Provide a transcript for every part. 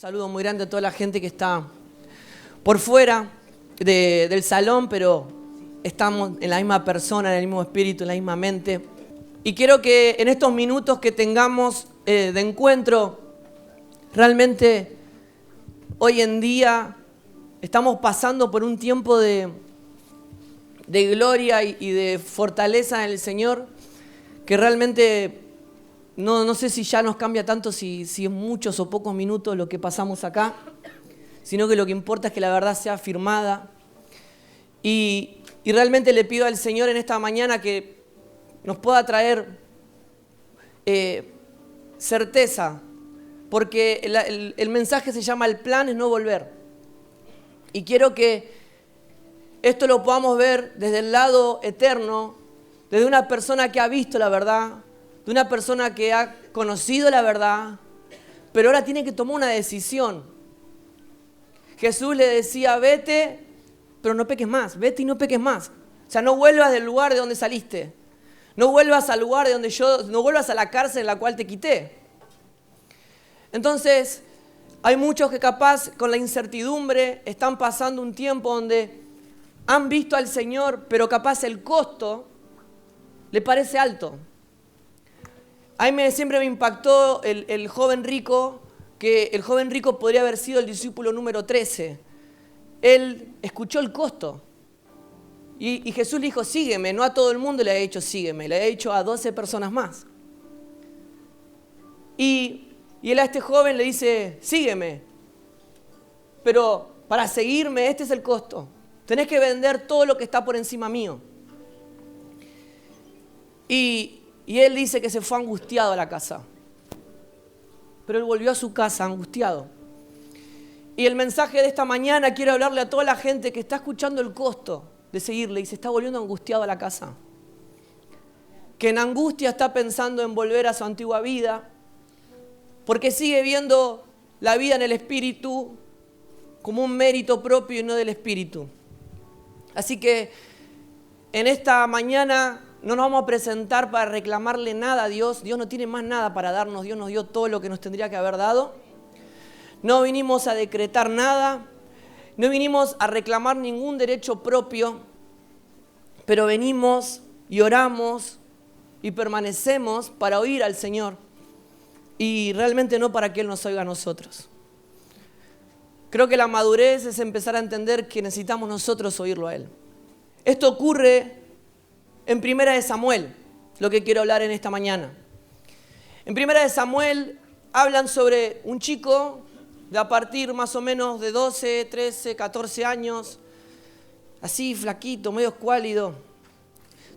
Saludo muy grande a toda la gente que está por fuera del salón, pero estamos en la misma persona, en el mismo espíritu, en la misma mente. Y quiero que en estos minutos que tengamos de encuentro, realmente hoy en día estamos pasando por un tiempo de gloria y de fortaleza en el Señor, que realmente no sé si ya nos cambia tanto si es muchos o pocos minutos lo que pasamos acá, sino que lo que importa es que la verdad sea afirmada. Y realmente le pido al Señor en esta mañana que nos pueda traer certeza, porque el mensaje se llama: el plan es no volver. Y quiero que esto lo podamos ver desde el lado eterno, desde una persona que ha visto la verdad, de una persona que ha conocido la verdad, pero ahora tiene que tomar una decisión. Jesús le decía: vete, pero no peques más, vete y no peques más. O sea, no vuelvas del lugar de donde saliste, no vuelvas al lugar de donde no vuelvas a la cárcel en la cual te quité. Entonces, hay muchos que capaz con la incertidumbre están pasando un tiempo donde han visto al Señor, pero capaz el costo le parece alto. A mí siempre me impactó el joven rico, que el joven rico podría haber sido el discípulo número 13. Él escuchó el costo. Y Jesús le dijo: sígueme. No a todo el mundo le ha dicho sígueme, le ha dicho a 12 personas más. Y él a este joven le dice: sígueme. Pero para seguirme, este es el costo. Tenés que vender todo lo que está por encima mío. Y él dice que se fue angustiado a la casa. Pero él volvió a su casa angustiado. Y el mensaje de esta mañana quiero hablarle a toda la gente que está escuchando el costo de seguirle y se está volviendo angustiado a la casa. Que en angustia está pensando en volver a su antigua vida, porque sigue viendo la vida en el espíritu como un mérito propio y no del espíritu. Así que en esta mañana no nos vamos a presentar para reclamarle nada a Dios. Dios no tiene más nada para darnos. Dios nos dio todo lo que nos tendría que haber dado. No vinimos a decretar nada. No vinimos a reclamar ningún derecho propio. Pero venimos y oramos y permanecemos para oír al Señor. Y realmente no para que Él nos oiga a nosotros. Creo que la madurez es empezar a entender que necesitamos nosotros oírlo a Él. Esto ocurre en 1 Samuel, lo que quiero hablar en esta mañana. En 1 Samuel hablan sobre un chico de a partir más o menos de 12, 13, 14 años, así flaquito, medio escuálido.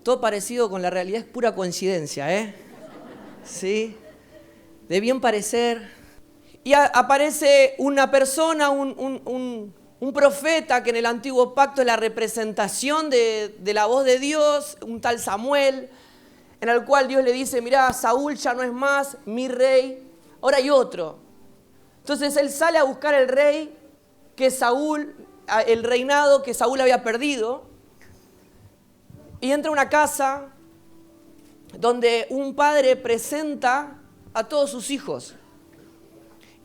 Todo parecido con la realidad, es pura coincidencia, ¿eh? Sí, de bien parecer. Y aparece una persona, un profeta que en el antiguo pacto es la representación de la voz de Dios, un tal Samuel, en el cual Dios le dice: mirá, Saúl ya no es más mi rey, ahora hay otro. Entonces él sale a buscar el rey que Saúl, el reinado que Saúl había perdido, y entra a una casa donde un padre presenta a todos sus hijos.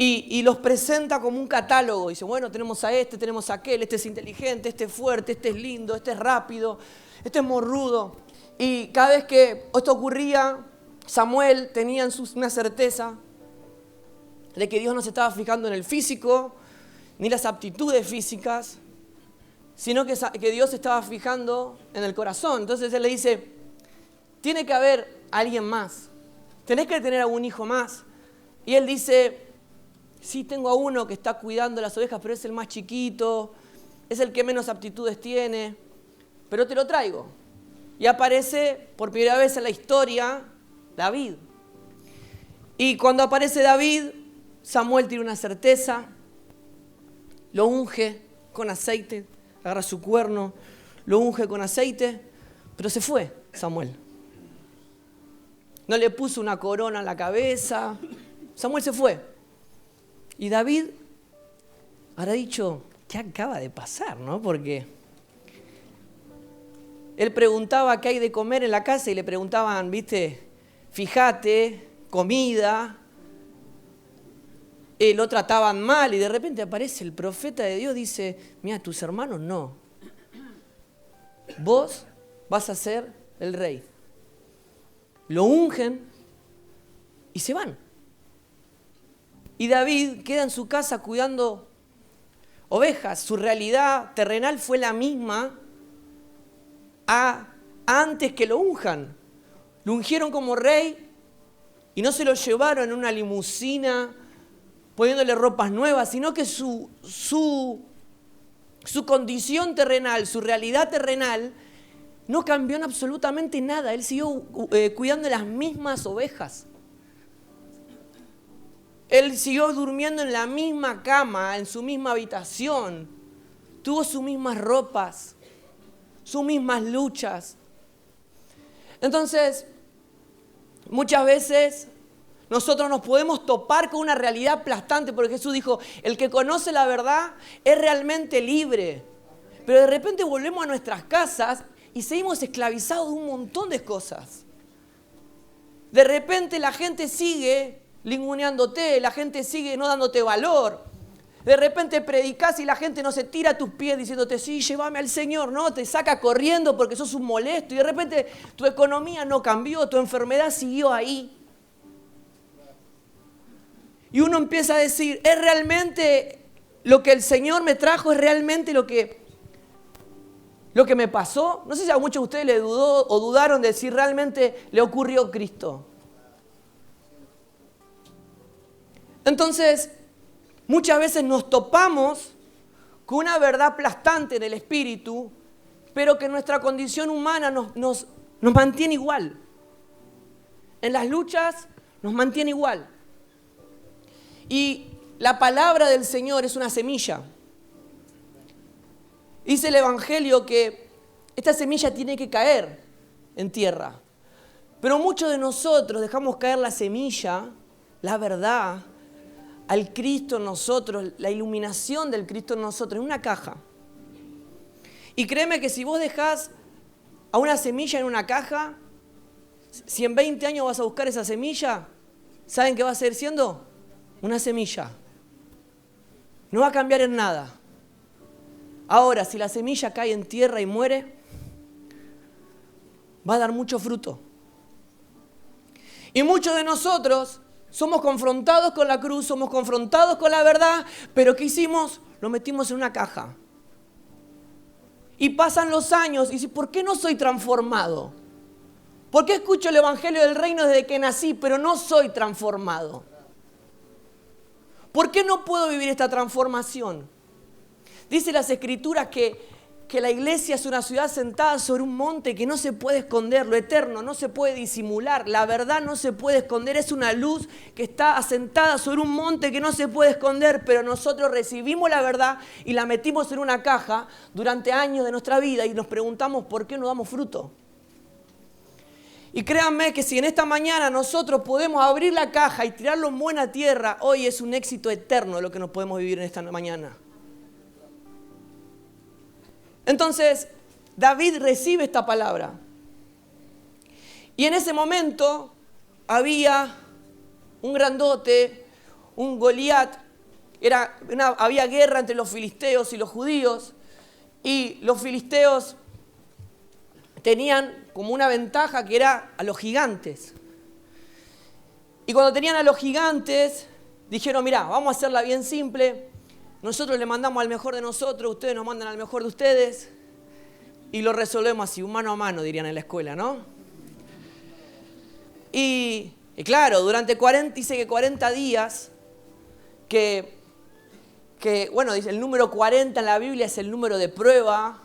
Y los presenta como un catálogo. Dice: bueno, tenemos a este, tenemos a aquel, este es inteligente, este es fuerte, este es lindo, este es rápido, este es morrudo. Y cada vez que esto ocurría, Samuel tenía en una certeza de que Dios no se estaba fijando en el físico, ni las aptitudes físicas, sino que Dios se estaba fijando en el corazón. Entonces él le dice: tiene que haber alguien más, tenés que tener algún hijo más. Y él dice: sí, tengo a uno que está cuidando las ovejas, pero es el más chiquito, es el que menos aptitudes tiene, pero te lo traigo. Y aparece por primera vez en la historia David. Y cuando aparece David, Samuel tiene una certeza, lo unge con aceite, agarra su cuerno, lo unge con aceite, pero se fue Samuel. No le puso una corona en la cabeza, Samuel se fue. Y David habrá dicho: ¿qué acaba de pasar, no? Porque él preguntaba qué hay de comer en la casa y le preguntaban, viste, fíjate, comida. lo trataban mal, y de repente aparece el profeta de Dios, dice, mira, tus hermanos no. Vos vas a ser el rey. Lo ungen y se van. Y David queda en su casa cuidando ovejas. Su realidad terrenal fue la misma antes que lo unjan. Lo ungieron como rey y no se lo llevaron en una limusina poniéndole ropas nuevas, sino que su condición terrenal, su realidad terrenal, no cambió en absolutamente nada. Él siguió cuidando de las mismas ovejas. Él siguió durmiendo en la misma cama, en su misma habitación. Tuvo sus mismas ropas, sus mismas luchas. Entonces, muchas veces nosotros nos podemos topar con una realidad aplastante, porque Jesús dijo, el que conoce la verdad es realmente libre. Pero de repente volvemos a nuestras casas y seguimos esclavizados de un montón de cosas. De repente la gente sigue linguneándote, la gente sigue no dándote valor. De repente predicás y la gente no se tira a tus pies diciéndote, sí, llévame al Señor, no, te saca corriendo porque sos un molesto. Y de repente tu economía no cambió, tu enfermedad siguió ahí. Y uno empieza a decir, ¿es realmente lo que el Señor me trajo? ¿Es realmente lo que me pasó? No sé si a muchos de ustedes le dudó o dudaron de si realmente le ocurrió a Cristo. Entonces, muchas veces nos topamos con una verdad aplastante en el espíritu, pero que nuestra condición humana nos mantiene igual. En las luchas nos mantiene igual. Y la palabra del Señor es una semilla. Dice el Evangelio que esta semilla tiene que caer en tierra. Pero muchos de nosotros dejamos caer la semilla, la verdad, al Cristo en nosotros, la iluminación del Cristo en nosotros, en una caja. Y créeme que si vos dejás a una semilla en una caja, si en 20 años vas a buscar esa semilla, ¿saben qué va a seguir siendo? Una semilla. No va a cambiar en nada. Ahora, si la semilla cae en tierra y muere, va a dar mucho fruto. Y muchos de nosotros somos confrontados con la cruz, somos confrontados con la verdad, pero ¿qué hicimos? Lo metimos en una caja. Y pasan los años y dices, ¿por qué no soy transformado? ¿Por qué escucho el Evangelio del Reino desde que nací, pero no soy transformado? ¿Por qué no puedo vivir esta transformación? Dice las Escrituras que la iglesia es una ciudad sentada sobre un monte que no se puede esconder, lo eterno no se puede disimular, la verdad no se puede esconder, es una luz que está asentada sobre un monte que no se puede esconder, pero nosotros recibimos la verdad y la metimos en una caja durante años de nuestra vida y nos preguntamos por qué no damos fruto. Y créanme que si en esta mañana nosotros podemos abrir la caja y tirarlo en buena tierra, hoy es un éxito eterno lo que nos podemos vivir en esta mañana. Entonces, David recibe esta palabra. Y en ese momento había un grandote, un Goliat. Había guerra entre los filisteos y los judíos. Y los filisteos tenían como una ventaja que era a los gigantes. Y cuando tenían a los gigantes, dijeron, mirá, vamos a hacerla bien simple. Nosotros le mandamos al mejor de nosotros, ustedes nos mandan al mejor de ustedes. Y lo resolvemos así, mano a mano, dirían en la escuela, ¿no? Y claro, dice que 40 días, bueno, dice el número 40 en la Biblia es el número de prueba,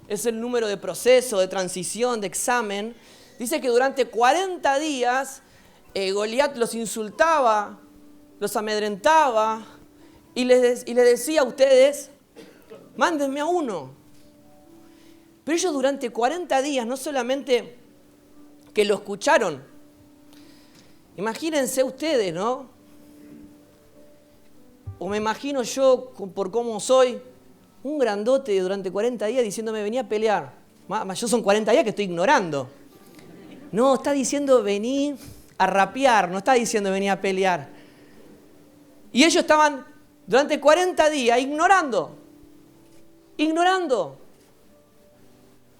es el número de proceso, de transición, de examen. Dice que durante 40 días Goliat los insultaba, los amedrentaba y les decía a ustedes, mándenme a uno. Pero ellos durante 40 días no solamente que lo escucharon, imagínense ustedes, ¿no? O me imagino yo, por cómo soy, un grandote durante 40 días diciéndome, vení a pelear. Yo son 40 días que estoy ignorando. No, está diciendo vení a rapear, no está diciendo vení a pelear. Y ellos estaban durante 40 días ignorando.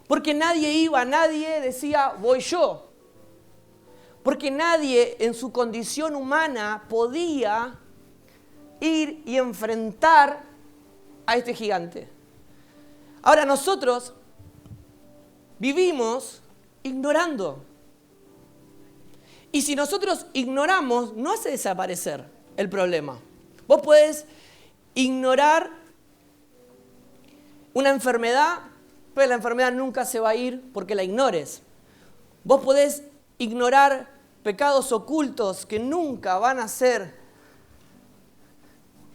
Porque nadie iba, nadie decía, voy yo. Porque nadie en su condición humana podía ir y enfrentar a este gigante. Ahora nosotros vivimos ignorando. Y si nosotros ignoramos, no hace desaparecer el problema. Vos podés ignorar una enfermedad, pero la enfermedad nunca se va a ir porque la ignores. Vos podés ignorar pecados ocultos que nunca van a ser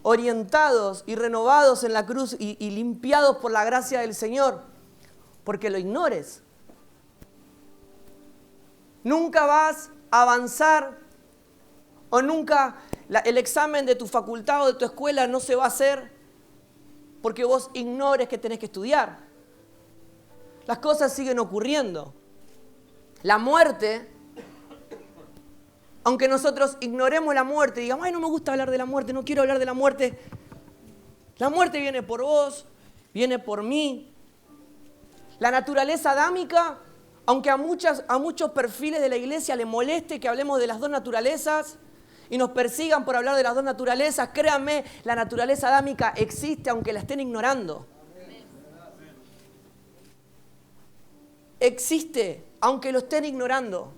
orientados y renovados en la cruz y limpiados por la gracia del Señor, porque lo ignores. Nunca vas a avanzar o nunca el examen de tu facultad o de tu escuela no se va a hacer porque vos ignores que tenés que estudiar. Las cosas siguen ocurriendo. La muerte, aunque nosotros ignoremos la muerte y digamos, ay, no me gusta hablar de la muerte, no quiero hablar de la muerte viene por vos, viene por mí. La naturaleza adámica, aunque a muchos perfiles de la iglesia le moleste que hablemos de las dos naturalezas y nos persigan por hablar de las dos naturalezas, créanme, la naturaleza adámica existe aunque la estén ignorando. Existe aunque lo estén ignorando.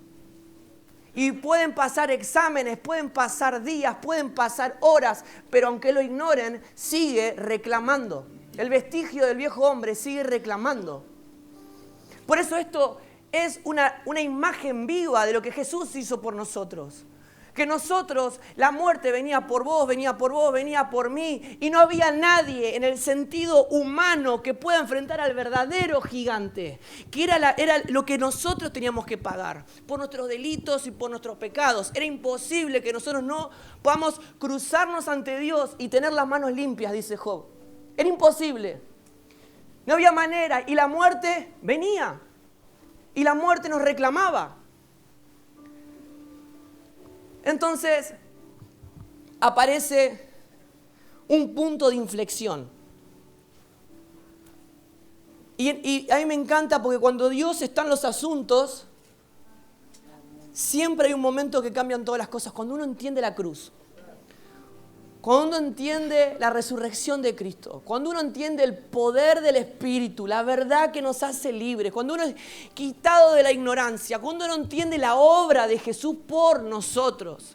Y pueden pasar exámenes, pueden pasar días, pueden pasar horas, pero aunque lo ignoren, sigue reclamando. El vestigio del viejo hombre sigue reclamando. Por eso esto es una imagen viva de lo que Jesús hizo por nosotros. Que nosotros, la muerte venía por vos, venía por mí, y no había nadie en el sentido humano que pueda enfrentar al verdadero gigante, que era lo que nosotros teníamos que pagar por nuestros delitos y por nuestros pecados. Era imposible que nosotros no podamos cruzarnos ante Dios y tener las manos limpias, dice Job. Era imposible. No había manera, y la muerte venía, y la muerte nos reclamaba. Entonces, aparece un punto de inflexión. Y a mí me encanta porque cuando Dios está en los asuntos, siempre hay un momento que cambian todas las cosas. Cuando uno entiende la cruz, cuando uno entiende la resurrección de Cristo, cuando uno entiende el poder del Espíritu, la verdad que nos hace libres, cuando uno es quitado de la ignorancia, cuando uno entiende la obra de Jesús por nosotros,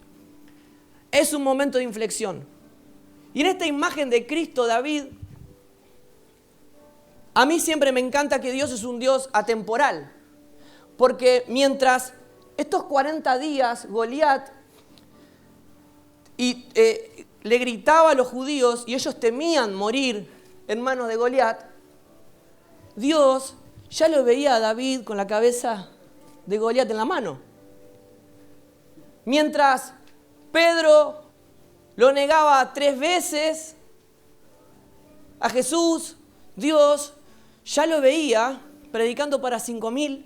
es un momento de inflexión. Y en esta imagen de Cristo, David, a mí siempre me encanta que Dios es un Dios atemporal, porque mientras estos 40 días Goliat le gritaba a los judíos y ellos temían morir en manos de Goliat, Dios ya lo veía a David con la cabeza de Goliat en la mano. Mientras Pedro lo negaba 3 veces a Jesús, Dios ya lo veía predicando para 5.000.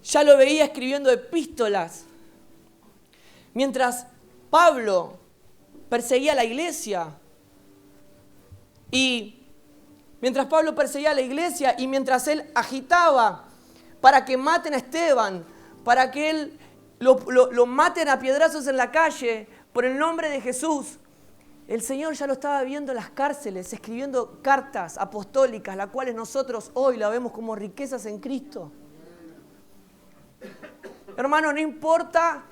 Ya lo veía escribiendo epístolas. Mientras Pablo perseguía a la iglesia y mientras él agitaba para que maten a Esteban, para que él lo maten a piedrazos en la calle por el nombre de Jesús, el Señor ya lo estaba viendo en las cárceles, escribiendo cartas apostólicas, las cuales nosotros hoy la vemos como riquezas en Cristo. Hermano, no importa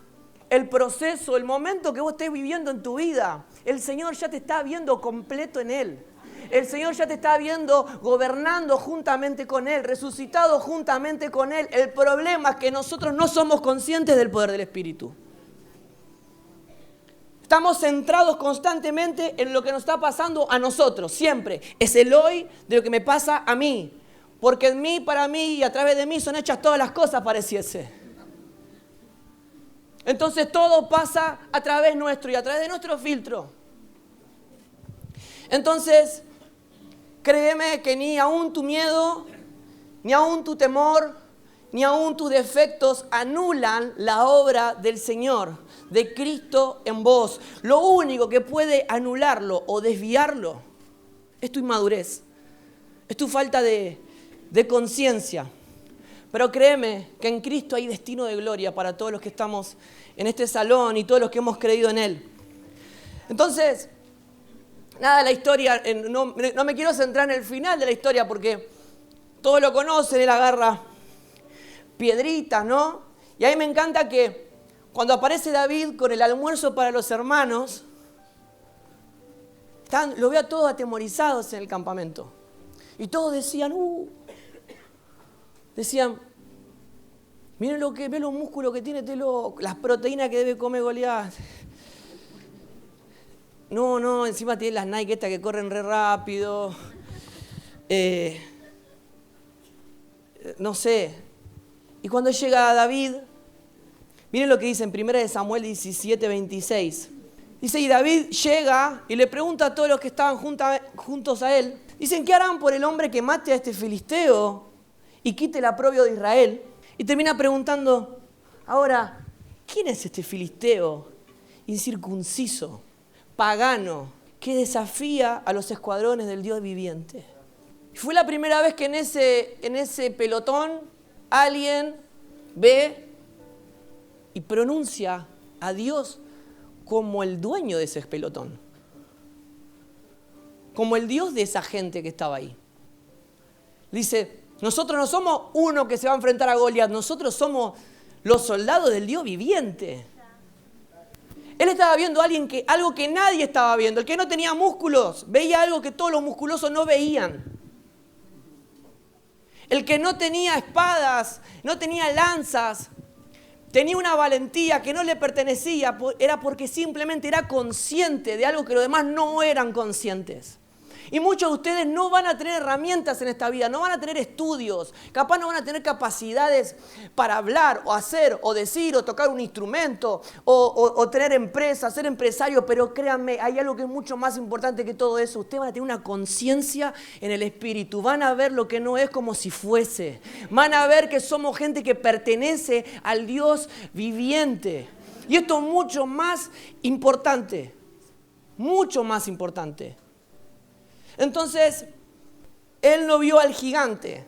el proceso, el momento que vos estés viviendo en tu vida, el Señor ya te está viendo completo en Él. El Señor ya te está viendo gobernando juntamente con Él, resucitado juntamente con Él. El problema es que nosotros no somos conscientes del poder del Espíritu. Estamos centrados constantemente en lo que nos está pasando a nosotros, siempre. Es el hoy de lo que me pasa a mí. Porque en mí, para mí y a través de mí son hechas todas las cosas, pareciese. Entonces todo pasa a través nuestro y a través de nuestro filtro. Entonces, créeme que ni aún tu miedo, ni aún tu temor, ni aún tus defectos anulan la obra del Señor, de Cristo en vos. Lo único que puede anularlo o desviarlo es tu inmadurez, es tu falta de conciencia. Pero créeme que en Cristo hay destino de gloria para todos los que estamos en este salón y todos los que hemos creído en Él. Entonces, nada, la historia, no me quiero centrar en el final de la historia porque todos lo conocen, él agarra piedritas, ¿no? Y a mí me encanta que cuando aparece David con el almuerzo para los hermanos, los veo a todos atemorizados en el campamento. Y todos decían, miren ve los músculos que tiene, las proteínas que debe comer Goliat. No, encima tiene las Nike estas que corren re rápido. No sé. Y cuando llega David, miren lo que dice en 1 Samuel 17, 26. Dice, y David llega y le pregunta a todos los que estaban juntos a él, dicen, ¿qué harán por el hombre que mate a este filisteo y quite el aprobio de Israel? Y termina preguntando, ahora, ¿quién es este filisteo incircunciso, pagano, que desafía a los escuadrones del Dios viviente? Y fue la primera vez que en ese pelotón alguien ve y pronuncia a Dios como el dueño de ese pelotón, como el Dios de esa gente que estaba ahí. Dice, nosotros no somos uno que se va a enfrentar a Goliat, nosotros somos los soldados del Dios viviente. Él estaba viendo algo que nadie estaba viendo. El que no tenía músculos veía algo que todos los musculosos no veían. El que no tenía espadas, no tenía lanzas, tenía una valentía que no le pertenecía, era porque simplemente era consciente de algo que los demás no eran conscientes. Y muchos de ustedes no van a tener herramientas en esta vida, no van a tener estudios, capaz no van a tener capacidades para hablar o hacer o decir o tocar un instrumento o tener empresa, ser empresario, pero créanme, hay algo que es mucho más importante que todo eso. Ustedes van a tener una conciencia en el espíritu, van a ver lo que no es como si fuese, van a ver que somos gente que pertenece al Dios viviente. Y esto es mucho más importante, mucho más importante. Entonces, él no vio al gigante,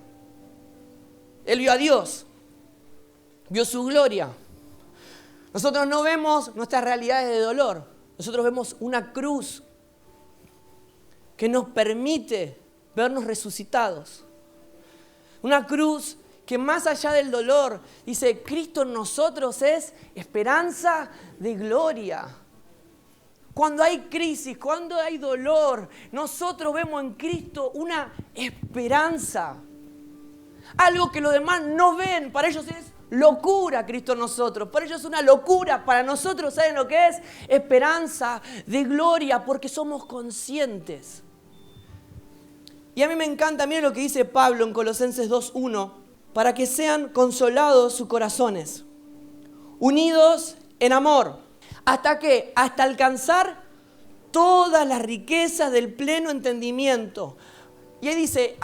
él vio a Dios, vio su gloria. Nosotros no vemos nuestras realidades de dolor, nosotros vemos una cruz que nos permite vernos resucitados. Una cruz que más allá del dolor, dice, Cristo en nosotros es esperanza de gloria. Cuando hay crisis, cuando hay dolor, nosotros vemos en Cristo una esperanza. Algo que los demás no ven, para ellos es locura Cristo en nosotros. Para ellos es una locura, para nosotros ¿saben lo que es? Esperanza de gloria, porque somos conscientes. Y a mí me encanta, miren lo que dice Pablo en Colosenses 2:1, para que sean consolados sus corazones, unidos en amor. ¿Hasta qué? Hasta alcanzar todas las riquezas del pleno entendimiento. Y él dice,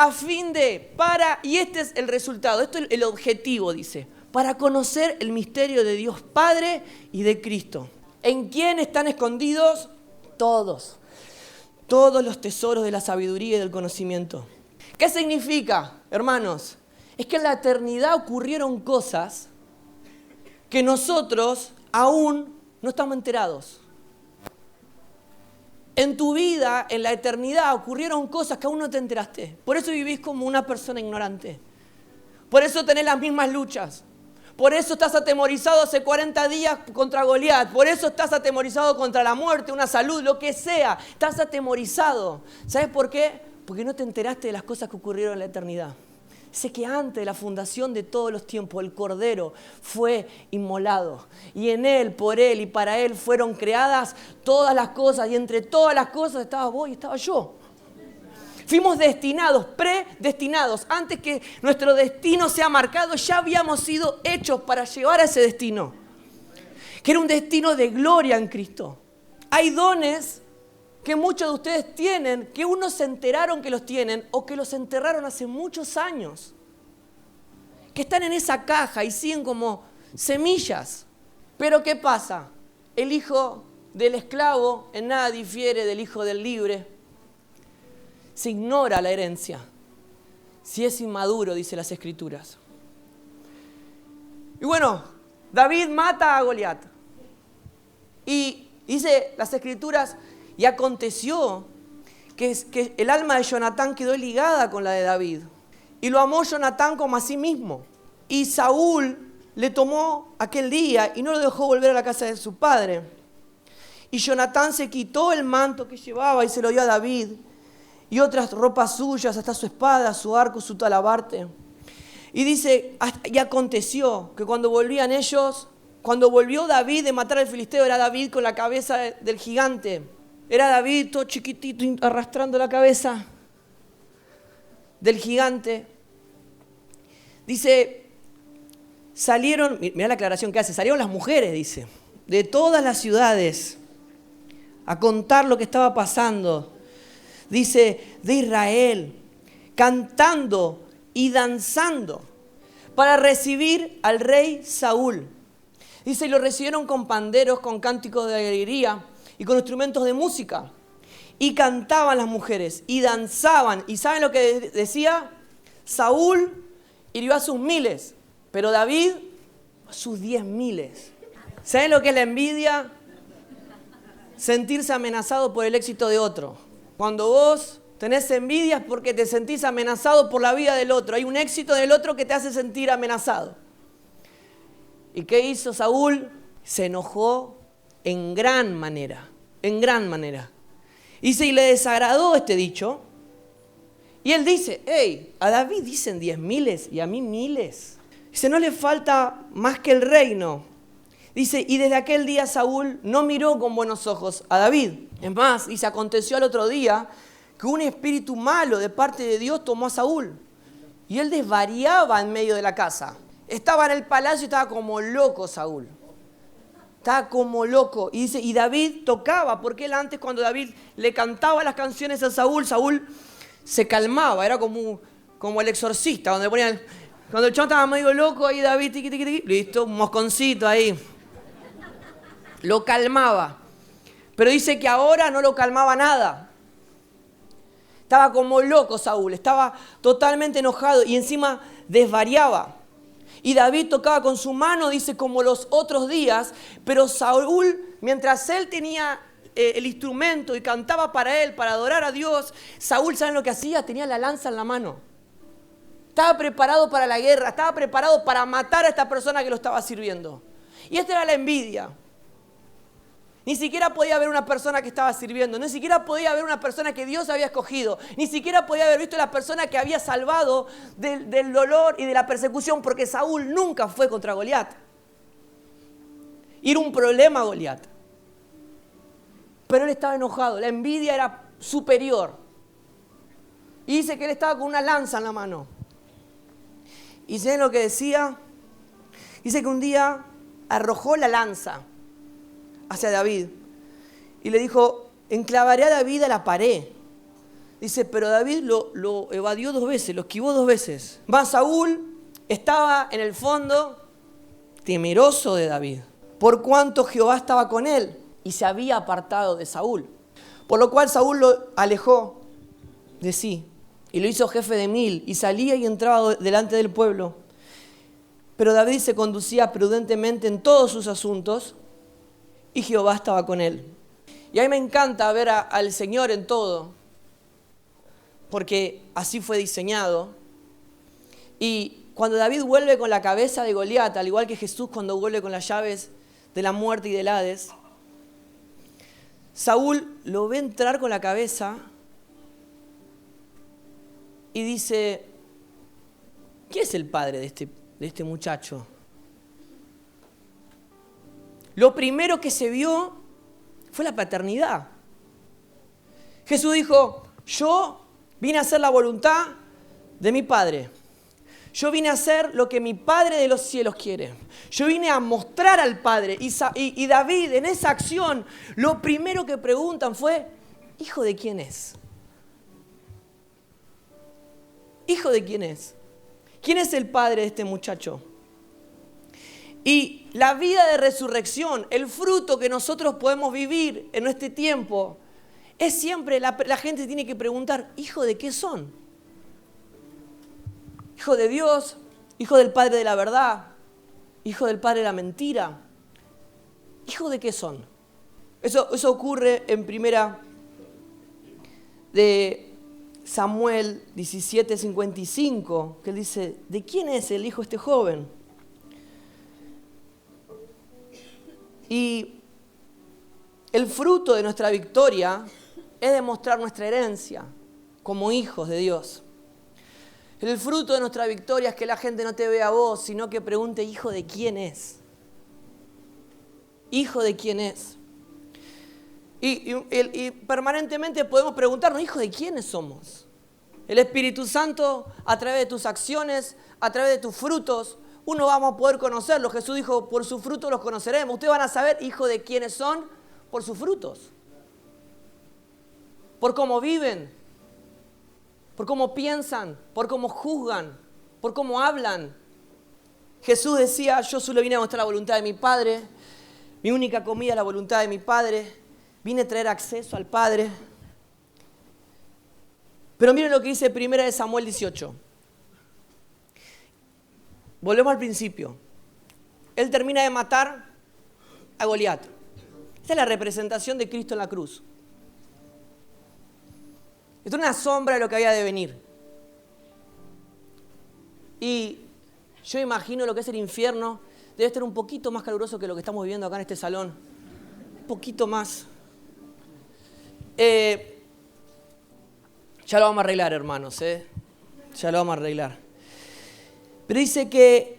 y este es el resultado, esto es el objetivo, dice, para conocer el misterio de Dios Padre y de Cristo. ¿En quién están escondidos? Todos los tesoros de la sabiduría y del conocimiento. ¿Qué significa, hermanos? Es que en la eternidad ocurrieron cosas que nosotros aún no estamos enterados. En tu vida, en la eternidad, ocurrieron cosas que aún no te enteraste. Por eso vivís como una persona ignorante. Por eso tenés las mismas luchas. Por eso estás atemorizado hace 40 días contra Goliat. Por eso estás atemorizado contra la muerte, una salud, lo que sea. Estás atemorizado. ¿Sabes por qué? Porque no te enteraste de las cosas que ocurrieron en la eternidad. Sé que antes de la fundación de todos los tiempos, el Cordero fue inmolado. Y en Él, por Él y para Él fueron creadas todas las cosas. Y entre todas las cosas estaba vos y estaba yo. Fuimos destinados, predestinados. Antes que nuestro destino sea marcado, ya habíamos sido hechos para llevar a ese destino. Que era un destino de gloria en Cristo. Hay dones que muchos de ustedes tienen, que unos se enteraron que los tienen o que los enterraron hace muchos años. que están en esa caja y siguen como semillas. Pero ¿qué pasa? El hijo del esclavo en nada difiere del hijo del libre. Se ignora la herencia. Si es inmaduro, dice las Escrituras. Y bueno, David mata a Goliat. Y dice las Escrituras, y aconteció que el alma de Jonatán quedó ligada con la de David. Y lo amó Jonatán como a sí mismo. Y Saúl le tomó aquel día y no lo dejó volver a la casa de su padre. Y Jonatán se quitó el manto que llevaba y se lo dio a David. Y otras ropas suyas, hasta su espada, su arco, su talabarte. Y dice, y aconteció que cuando volvían ellos, cuando volvió David de matar al filisteo, era David con la cabeza del gigante. Era David todo chiquitito arrastrando la cabeza del gigante. Dice, salieron, mirá la aclaración que hace, salieron las mujeres, dice, de todas las ciudades a contar lo que estaba pasando. Dice, de Israel, cantando y danzando para recibir al rey Saúl. Dice, y lo recibieron con panderos, con cánticos de alegría y con instrumentos de música. Y cantaban las mujeres y danzaban. ¿Y saben lo que decía? Saúl hirió a sus 1000, pero David a sus 10.000. ¿Saben lo que es la envidia? Sentirse amenazado por el éxito de otro. Cuando vos tenés envidia es porque te sentís amenazado por la vida del otro. Hay un éxito del otro que te hace sentir amenazado. ¿Y qué hizo Saúl? Se enojó en gran manera, en gran manera. Dice, y le desagradó este dicho. Y él dice, hey, a David dicen 10.000 y a mí 1000. Dice, no le falta más que el reino. Dice, y desde aquel día Saúl no miró con buenos ojos a David. Es más, dice, aconteció al otro día que un espíritu malo de parte de Dios tomó a Saúl. Y él desvariaba en medio de la casa. Estaba en el palacio y estaba como loco Saúl. Estaba como loco. Y dice, y David tocaba, porque él antes cuando David le cantaba las canciones a Saúl, Saúl se calmaba. Era como el exorcista, donde ponían, cuando el chabón estaba medio loco, ahí David, tiqui, tiqui, tiqui, listo, un mosconcito ahí. Lo calmaba. Pero dice que ahora no lo calmaba nada. Estaba como loco Saúl, estaba totalmente enojado y encima desvariaba. Y David tocaba con su mano, dice, como los otros días, pero Saúl, mientras él tenía el instrumento y cantaba para él, para adorar a Dios, Saúl, ¿saben lo que hacía? Tenía la lanza en la mano. Estaba preparado para la guerra, estaba preparado para matar a esta persona que lo estaba sirviendo. Y esta era la envidia. Ni siquiera podía ver una persona que estaba sirviendo, ni siquiera podía ver una persona que Dios había escogido, ni siquiera podía haber visto a la persona que había salvado del dolor y de la persecución, porque Saúl nunca fue contra Goliat. Y era un problema Goliat. Pero él estaba enojado, la envidia era superior. Y dice que él estaba con una lanza en la mano. ¿Y saben lo que decía? Dice que un día arrojó la lanza hacia David y le dijo, enclavaré a David a la pared. Dice, pero David lo evadió 2 veces, lo esquivó 2 veces. Más Saúl estaba en el fondo temeroso de David, por cuanto Jehová estaba con él y se había apartado de Saúl. Por lo cual Saúl lo alejó de sí y lo hizo jefe de 1000 y salía y entraba delante del pueblo. Pero David se conducía prudentemente en todos sus asuntos y Jehová estaba con él. Y a mí me encanta ver al Señor en todo, porque así fue diseñado. Y cuando David vuelve con la cabeza de Goliat, al igual que Jesús cuando vuelve con las llaves de la muerte y del Hades, Saúl lo ve entrar con la cabeza y dice, ¿quién es el padre de este muchacho? Lo primero que se vio fue la paternidad. Jesús dijo, yo vine a hacer la voluntad de mi Padre. Yo vine a hacer lo que mi Padre de los cielos quiere. Yo vine a mostrar al Padre. Y David, en esa acción, lo primero que preguntan fue, ¿hijo de quién es? ¿Hijo de quién es? ¿Quién es el padre de este muchacho? Y la vida de resurrección, el fruto que nosotros podemos vivir en este tiempo, es siempre, la gente tiene que preguntar, ¿hijo de qué son? ¿Hijo de Dios? ¿Hijo del Padre de la verdad? ¿Hijo del Padre de la mentira? ¿Hijo de qué son? Eso ocurre en primera de Samuel 17:55, que él dice, ¿de quién es el hijo este joven? Y el fruto de nuestra victoria es demostrar nuestra herencia como hijos de Dios. El fruto de nuestra victoria es que la gente no te vea a vos, sino que pregunte, ¿hijo de quién es? ¿Hijo de quién es? Y permanentemente podemos preguntarnos, ¿hijo de quiénes somos? El Espíritu Santo, a través de tus acciones, a través de tus frutos, uno vamos a poder conocerlo. Jesús dijo, por sus frutos los conoceremos. Ustedes van a saber, hijo de quiénes son, por sus frutos. Por cómo viven, por cómo piensan, por cómo juzgan, por cómo hablan. Jesús decía, yo solo vine a mostrar la voluntad de mi Padre. Mi única comida es la voluntad de mi Padre. Vine a traer acceso al Padre. Pero miren lo que dice 1 Samuel 18. Volvemos al principio. Él termina de matar a Goliat. Esta es la representación de Cristo en la cruz. Esto es una sombra de lo que había de venir. Y yo imagino lo que es el infierno. Debe estar un poquito más caluroso que lo que estamos viviendo acá en este salón. Un poquito más. Ya lo vamos a arreglar, hermanos. Ya lo vamos a arreglar. Pero dice que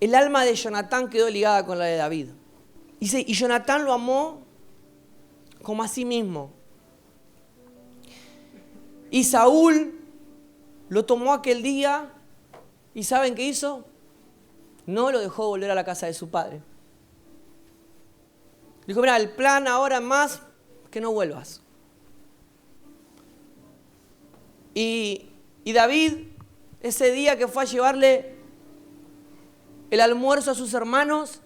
el alma de Jonatán quedó ligada con la de David. Dice, y Jonatán lo amó como a sí mismo. Y Saúl lo tomó aquel día y ¿saben qué hizo? No lo dejó volver a la casa de su padre. Dijo, mira, el plan ahora es más que no vuelvas. Y David, ese día que fue a llevarle el almuerzo a sus hermanos,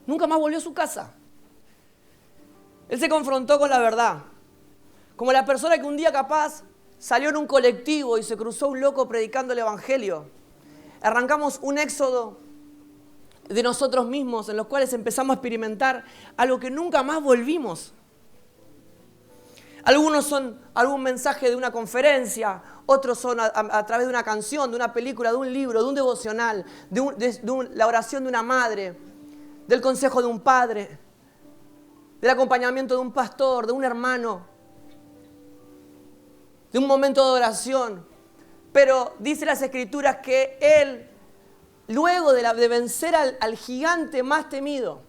nunca más volvió a su casa. Él se confrontó con la verdad. Como la persona que un día capaz salió en un colectivo y se cruzó un loco predicando el evangelio. Arrancamos un éxodo de nosotros mismos en los cuales empezamos a experimentar algo que nunca más volvimos. Algunos son algún mensaje de una conferencia, otros son a través de una canción, de una película, de un libro, de un devocional, la oración de una madre, del consejo de un padre, del acompañamiento de un pastor, de un hermano, de un momento de oración. Pero dice las Escrituras que él, luego de vencer al gigante más temido,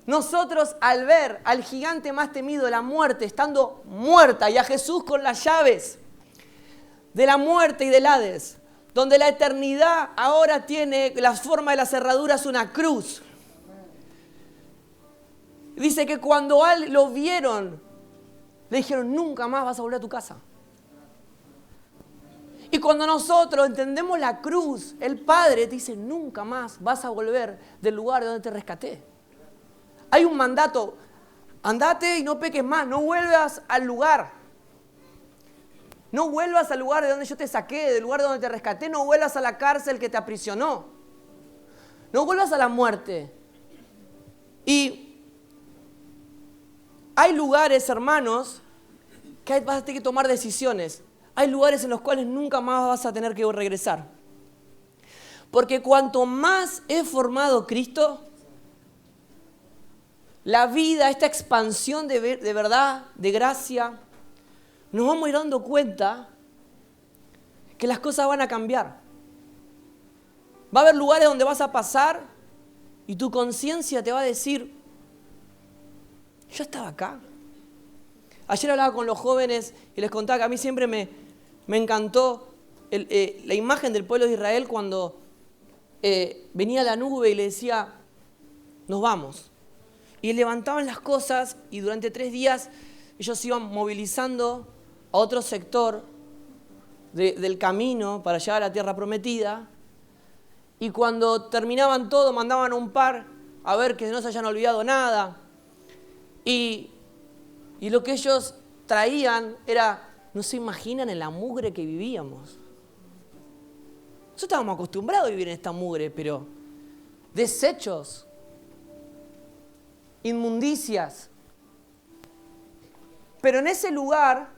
nosotros al ver al gigante más temido, la muerte, estando muerta, y a Jesús con las llaves de la muerte y del Hades, donde la eternidad ahora tiene la forma de la cerradura, es una cruz. Dice que cuando lo vieron, le dijeron, nunca más vas a volver a tu casa. Y cuando nosotros entendemos la cruz, el Padre te dice, nunca más vas a volver del lugar de donde te rescaté. Hay un mandato, andate y no peques más, no vuelvas al lugar. No vuelvas al lugar de donde yo te saqué, del lugar de donde te rescaté, no vuelvas a la cárcel que te aprisionó. No vuelvas a la muerte. Y hay lugares, hermanos, que vas a tener que tomar decisiones. Hay lugares en los cuales nunca más vas a tener que regresar. Porque cuanto más es formado Cristo, la vida, esta expansión de verdad, de gracia, nos vamos a ir dando cuenta que las cosas van a cambiar. Va a haber lugares donde vas a pasar y tu conciencia te va a decir, yo estaba acá. Ayer hablaba con los jóvenes y les contaba que a mí siempre me encantó la imagen del pueblo de Israel cuando venía la nube y le decía, nos vamos. Y levantaban las cosas y durante 3 días ellos se iban movilizando a otro sector del camino para llegar a la tierra prometida. Y cuando terminaban todo, mandaban a un par a ver que no se hayan olvidado nada. Y lo que ellos traían era, no se imaginan en la mugre que vivíamos. Nosotros estábamos acostumbrados a vivir en esta mugre, pero desechos, inmundicias. Pero en ese lugar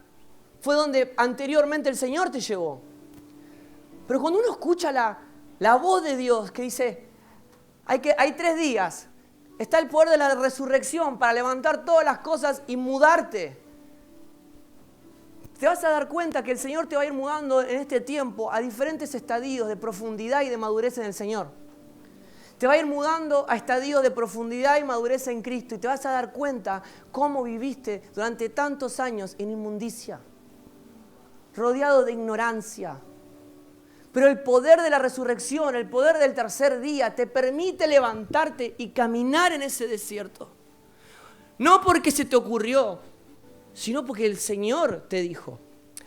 fue donde anteriormente el Señor te llevó. Pero cuando uno escucha la voz de Dios que dice, hay 3 días, está el poder de la resurrección para levantar todas las cosas y mudarte. Te vas a dar cuenta que el Señor te va a ir mudando en este tiempo a diferentes estadios de profundidad y de madurez en el Señor. Te va a ir mudando a estadios de profundidad y madurez en Cristo y te vas a dar cuenta cómo viviste durante tantos años en inmundicia, rodeado de ignorancia. Pero el poder de la resurrección, el poder del tercer día, te permite levantarte y caminar en ese desierto. No porque se te ocurrió, sino porque el Señor te dijo.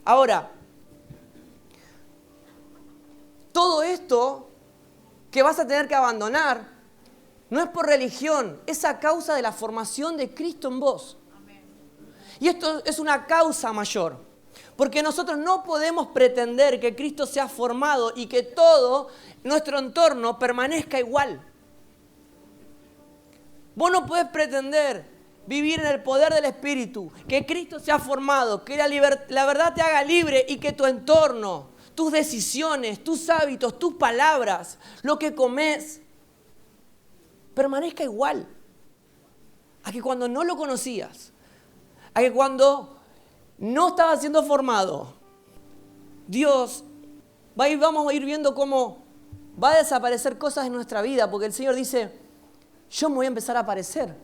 Ahora, todo esto que vas a tener que abandonar no es por religión, es a causa de la formación de Cristo en vos. Y esto es una causa mayor. Porque nosotros no podemos pretender que Cristo sea formado y que todo nuestro entorno permanezca igual. Vos no podés pretender vivir en el poder del Espíritu, que Cristo sea formado, que la verdad te haga libre y que tu entorno, tus decisiones, tus hábitos, tus palabras, lo que comes, permanezca igual. A que cuando no lo conocías, a que cuando no estaba siendo formado, Dios vamos a ir viendo cómo va a desaparecer cosas en nuestra vida, porque el Señor dice, yo me voy a empezar a aparecer.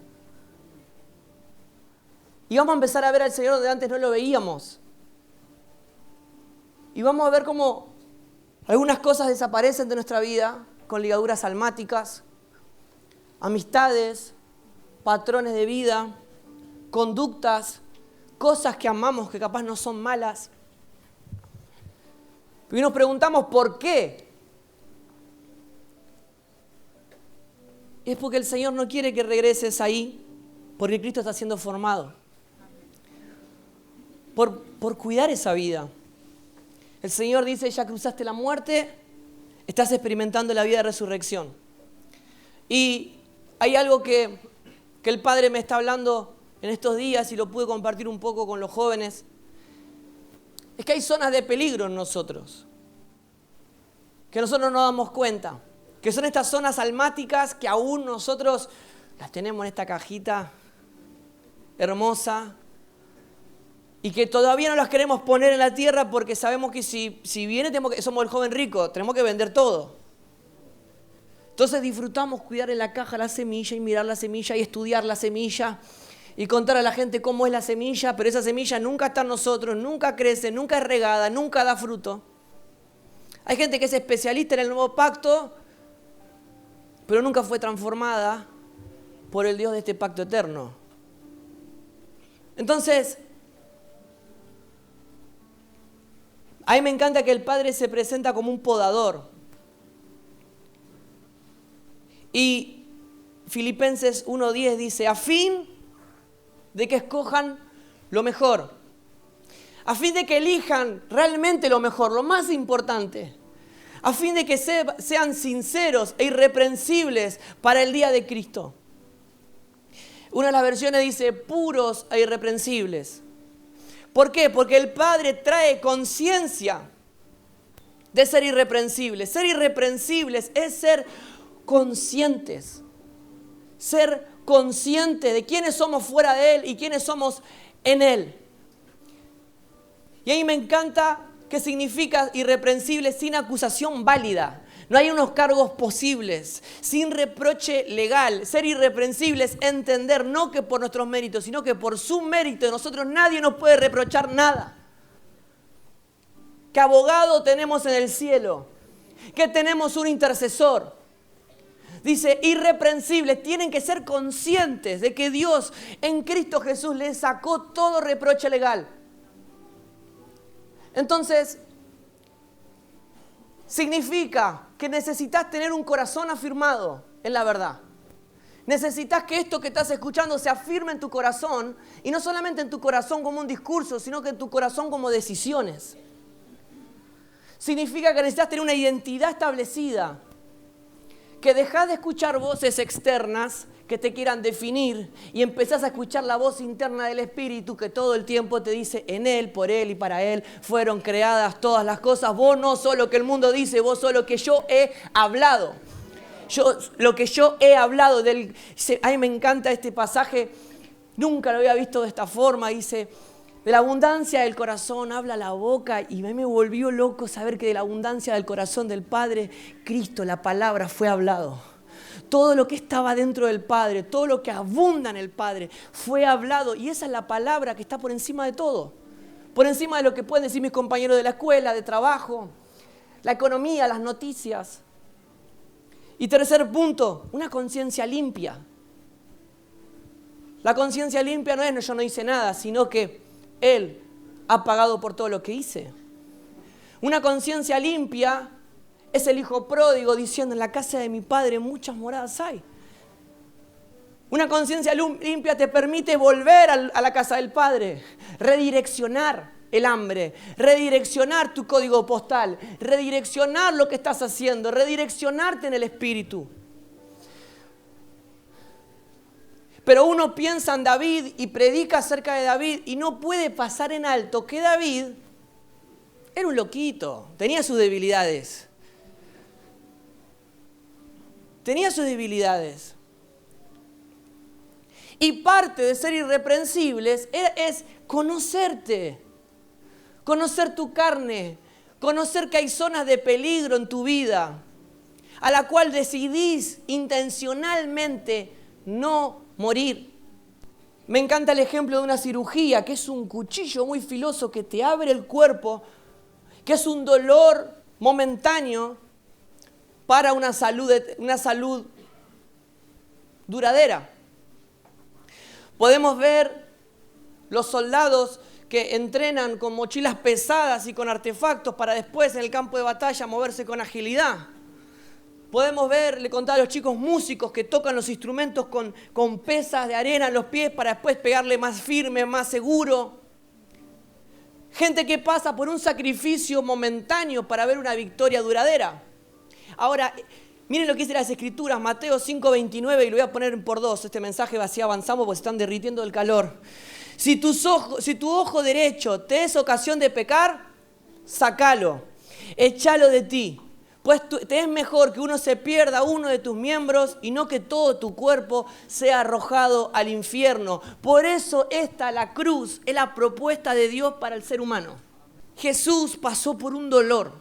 Y vamos a empezar a ver al Señor donde antes no lo veíamos. Y vamos a ver cómo algunas cosas desaparecen de nuestra vida, con ligaduras almáticas, amistades, patrones de vida, conductas, cosas que amamos que capaz no son malas. Y nos preguntamos ¿por qué? Es porque el Señor no quiere que regreses ahí, porque Cristo está siendo formado. Por cuidar esa vida. El Señor dice, ya cruzaste la muerte, estás experimentando la vida de resurrección. Y hay algo que el Padre me está hablando en estos días y lo pude compartir un poco con los jóvenes, es que hay zonas de peligro en nosotros, que nosotros no nos damos cuenta, que son estas zonas almáticas que aún nosotros las tenemos en esta cajita hermosa y que todavía no las queremos poner en la tierra porque sabemos que si viene, somos el joven rico, tenemos que vender todo. Entonces disfrutamos cuidar en la caja la semilla y mirar la semilla y estudiar la semilla y contar a la gente cómo es la semilla, pero esa semilla nunca está en nosotros, nunca crece, nunca es regada, nunca da fruto. Hay gente que es especialista en el nuevo pacto, pero nunca fue transformada por el Dios de este pacto eterno. Entonces, a mí me encanta que el Padre se presenta como un podador. Y Filipenses 1:10 dice, a fin de que escojan lo mejor, a fin de que elijan realmente lo mejor, lo más importante, a fin de que sean sinceros e irreprensibles para el día de Cristo. Una de las versiones dice puros e irreprensibles. ¿Por qué? Porque el Padre trae conciencia de ser irreprensibles. Ser irreprensibles es ser conscientes. Ser consciente de quiénes somos fuera de Él y quiénes somos en Él. Y a mí me encanta que significa irreprensible sin acusación válida. No hay unos cargos posibles, sin reproche legal. Ser irreprensible es entender no que por nuestros méritos, sino que por su mérito de nosotros nadie nos puede reprochar nada. Que abogado tenemos en el cielo, que tenemos un intercesor. Dice, irreprensibles, tienen que ser conscientes de que Dios en Cristo Jesús les sacó todo reproche legal. Entonces, significa que necesitas tener un corazón afirmado en la verdad. Necesitas que esto que estás escuchando se afirme en tu corazón, y no solamente en tu corazón como un discurso, sino que en tu corazón como decisiones. Significa que necesitas tener una identidad establecida, que dejás de escuchar voces externas que te quieran definir y empezás a escuchar la voz interna del Espíritu que todo el tiempo te dice: en Él, por Él y para Él fueron creadas todas las cosas. Vos no sos lo que el mundo dice, vos sos lo que yo he hablado. Lo que yo he hablado. A mí me encanta este pasaje, nunca lo había visto de esta forma. Dice: de la abundancia del corazón habla la boca, y a mí me volvió loco saber que de la abundancia del corazón del Padre, Cristo, la palabra, fue hablado. Todo lo que estaba dentro del Padre, todo lo que abunda en el Padre, fue hablado. Y esa es la palabra que está por encima de todo. Por encima de lo que pueden decir mis compañeros de la escuela, de trabajo, la economía, las noticias. Y tercer punto, una conciencia limpia. La conciencia limpia no es: yo no hice nada, sino que Él ha pagado por todo lo que hice. Una conciencia limpia es el hijo pródigo diciendo: en la casa de mi padre muchas moradas hay. Una conciencia limpia te permite volver a la casa del Padre, redireccionar el hambre, redireccionar tu código postal, redireccionar lo que estás haciendo, redireccionarte en el Espíritu. Pero uno piensa en David y predica acerca de David y no puede pasar en alto que David era un loquito, tenía sus debilidades. Tenía sus debilidades. Y parte de ser irreprensibles es conocerte, conocer tu carne, conocer que hay zonas de peligro en tu vida, a la cual decidís intencionalmente no morir. Me encanta el ejemplo de una cirugía, que es un cuchillo muy filoso que te abre el cuerpo, que es un dolor momentáneo para una salud duradera. Podemos ver los soldados que entrenan con mochilas pesadas y con artefactos para después en el campo de batalla moverse con agilidad. Podemos ver, le contaba a los chicos, músicos que tocan los instrumentos con pesas de arena en los pies para después pegarle más firme, más seguro. Gente que pasa por un sacrificio momentáneo para ver una victoria duradera. Ahora, miren lo que dice las Escrituras, Mateo 5:29, y lo voy a poner por dos. Este mensaje así avanzamos porque se están derritiendo del calor. Si tu ojo derecho te es ocasión de pecar, sácalo, échalo de ti. Pues te es mejor que uno se pierda uno de tus miembros y no que todo tu cuerpo sea arrojado al infierno. Por eso la cruz es la propuesta de Dios para el ser humano. Jesús pasó por un dolor.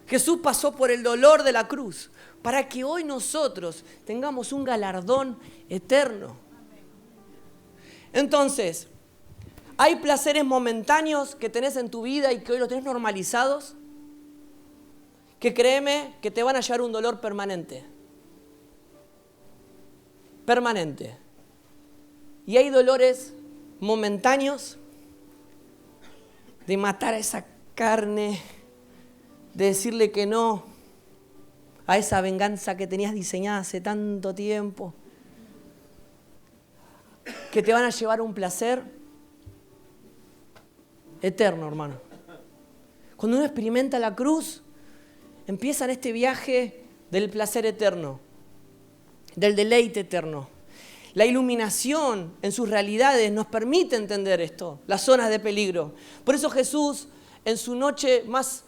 Jesús pasó por el dolor de la cruz para que hoy nosotros tengamos un galardón eterno. Entonces, ¿hay placeres momentáneos que tenés en tu vida y que hoy los tenés normalizados? Que créeme que te van a llevar un dolor permanente. Permanente. Y hay dolores momentáneos de matar a esa carne, de decirle que no a esa venganza que tenías diseñada hace tanto tiempo, que te van a llevar a un placer eterno, hermano. Cuando uno experimenta la cruz, empieza en este viaje del placer eterno, del deleite eterno. La iluminación en sus realidades nos permite entender esto, las zonas de peligro. Por eso Jesús, en su noche más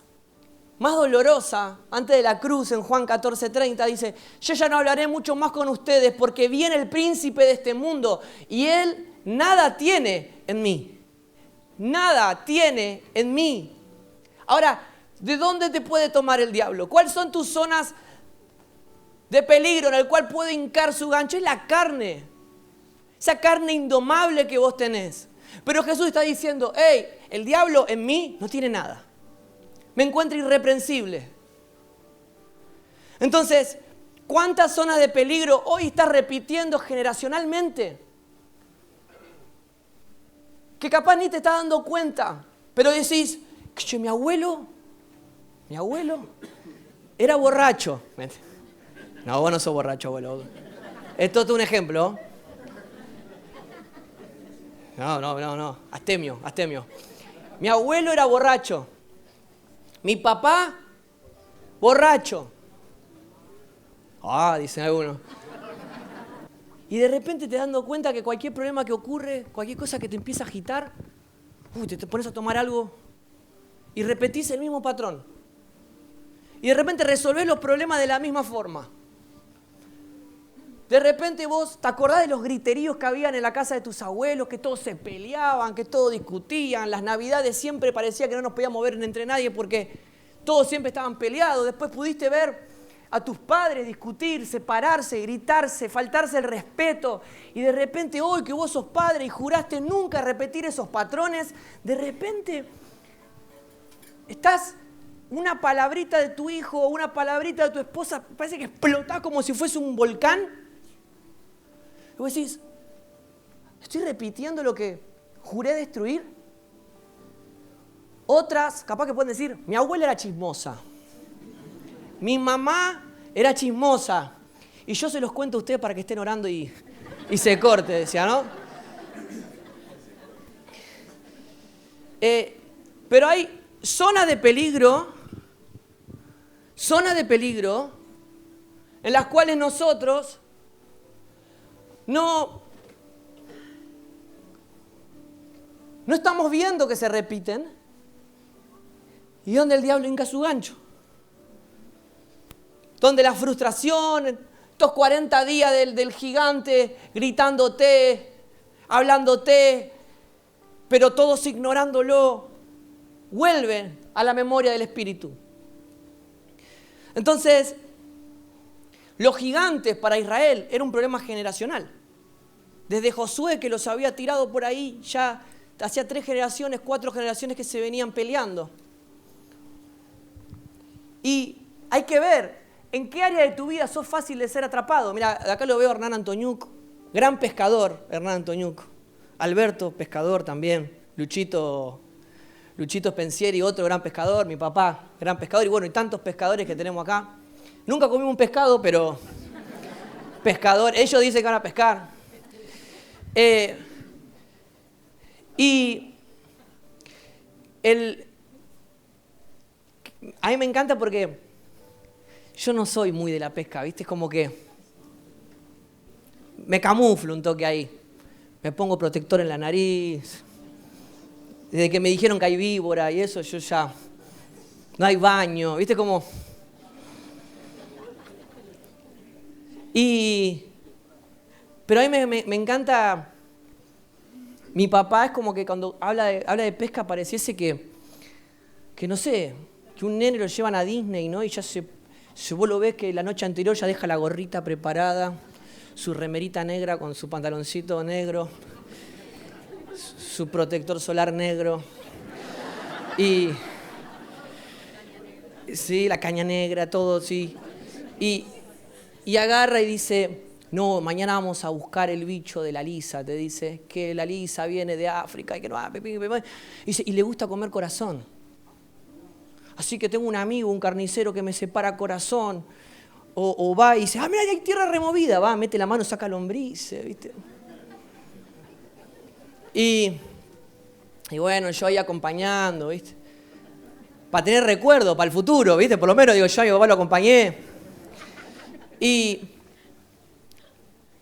dolorosa, antes de la cruz, en Juan 14:30, dice: yo ya no hablaré mucho más con ustedes porque viene el príncipe de este mundo y él nada tiene en mí. Nada tiene en mí. Ahora, ¿de dónde te puede tomar el diablo? ¿Cuáles son tus zonas de peligro en el cual puede hincar su gancho? Es la carne. Esa carne indomable que vos tenés. Pero Jesús está diciendo: hey, el diablo en mí no tiene nada. Me encuentra irreprensible. Entonces, ¿cuántas zonas de peligro hoy estás repitiendo generacionalmente? Que capaz ni te estás dando cuenta, pero decís: mi abuelo Mi abuelo era borracho. No, vos no sos borracho, abuelo. Esto es un ejemplo. No. Astemio. Mi abuelo era borracho. Mi papá, borracho. Dicen algunos. Y de repente te dando cuenta que cualquier problema que ocurre, cualquier cosa que te empieza a agitar, te pones a tomar algo y repetís el mismo patrón. Y de repente resolvés los problemas de la misma forma. De repente vos te acordás de los griteríos que habían en la casa de tus abuelos, que todos se peleaban, que todos discutían. Las navidades siempre parecía que no nos podíamos ver entre nadie porque todos siempre estaban peleados. Después pudiste ver a tus padres discutir, separarse, gritarse, faltarse el respeto. Y de repente hoy que vos sos padre y juraste nunca repetir esos patrones, de repente estás una palabrita de tu hijo o una palabrita de tu esposa, parece que explotás como si fuese un volcán. Y vos decís, ¿estoy repitiendo lo que juré destruir? Otras, capaz que pueden decir, mi abuela era chismosa. Mi mamá era chismosa. Y yo se los cuento a ustedes para que estén orando y se corte, decía, ¿no? Pero hay zonas de peligro en las cuales nosotros no estamos viendo que se repiten y donde el diablo hinca su gancho. Donde la frustración, estos 40 días del gigante gritándote, hablándote, pero todos ignorándolo, vuelven a la memoria del espíritu. Entonces, los gigantes para Israel era un problema generacional. Desde Josué, que los había tirado por ahí, ya hacía 3 generaciones, 4 generaciones que se venían peleando. Y hay que ver en qué área de tu vida sos fácil de ser atrapado. Mira, de acá lo veo a Hernán Antoñuc, gran pescador, Hernán Antoñuc. Alberto, pescador también. Luchito Spensieri, otro gran pescador. Mi papá, gran pescador. Y bueno, y tantos pescadores que tenemos acá. Nunca comimos un pescado, pero pescador. Ellos dicen que van a pescar. A mí me encanta porque yo no soy muy de la pesca, ¿viste? Es como que me camuflo un toque ahí. Me pongo protector en la nariz. Desde que me dijeron que hay víbora y eso, yo ya... No hay baño, ¿viste? Como... Pero a mí me encanta... Mi papá es como que cuando habla de pesca pareciese que no sé, que un nene lo llevan a Disney, ¿no? Y ya vos lo ves que la noche anterior ya deja la gorrita preparada, su remerita negra con su pantaloncito negro, su protector solar negro, y sí, la caña negra, todo, sí. Y agarra y dice, no, mañana vamos a buscar el bicho de la lisa, te dice, que la lisa viene de África y que no, y le gusta comer corazón. Así que tengo un amigo, un carnicero que me separa corazón. O va y dice, mira, hay tierra removida. Va, mete la mano, saca lombrices, ¿viste? Y bueno, yo ahí acompañando, ¿viste? Para tener recuerdo, para el futuro, ¿viste? Por lo menos, digo, yo a mi papá lo acompañé.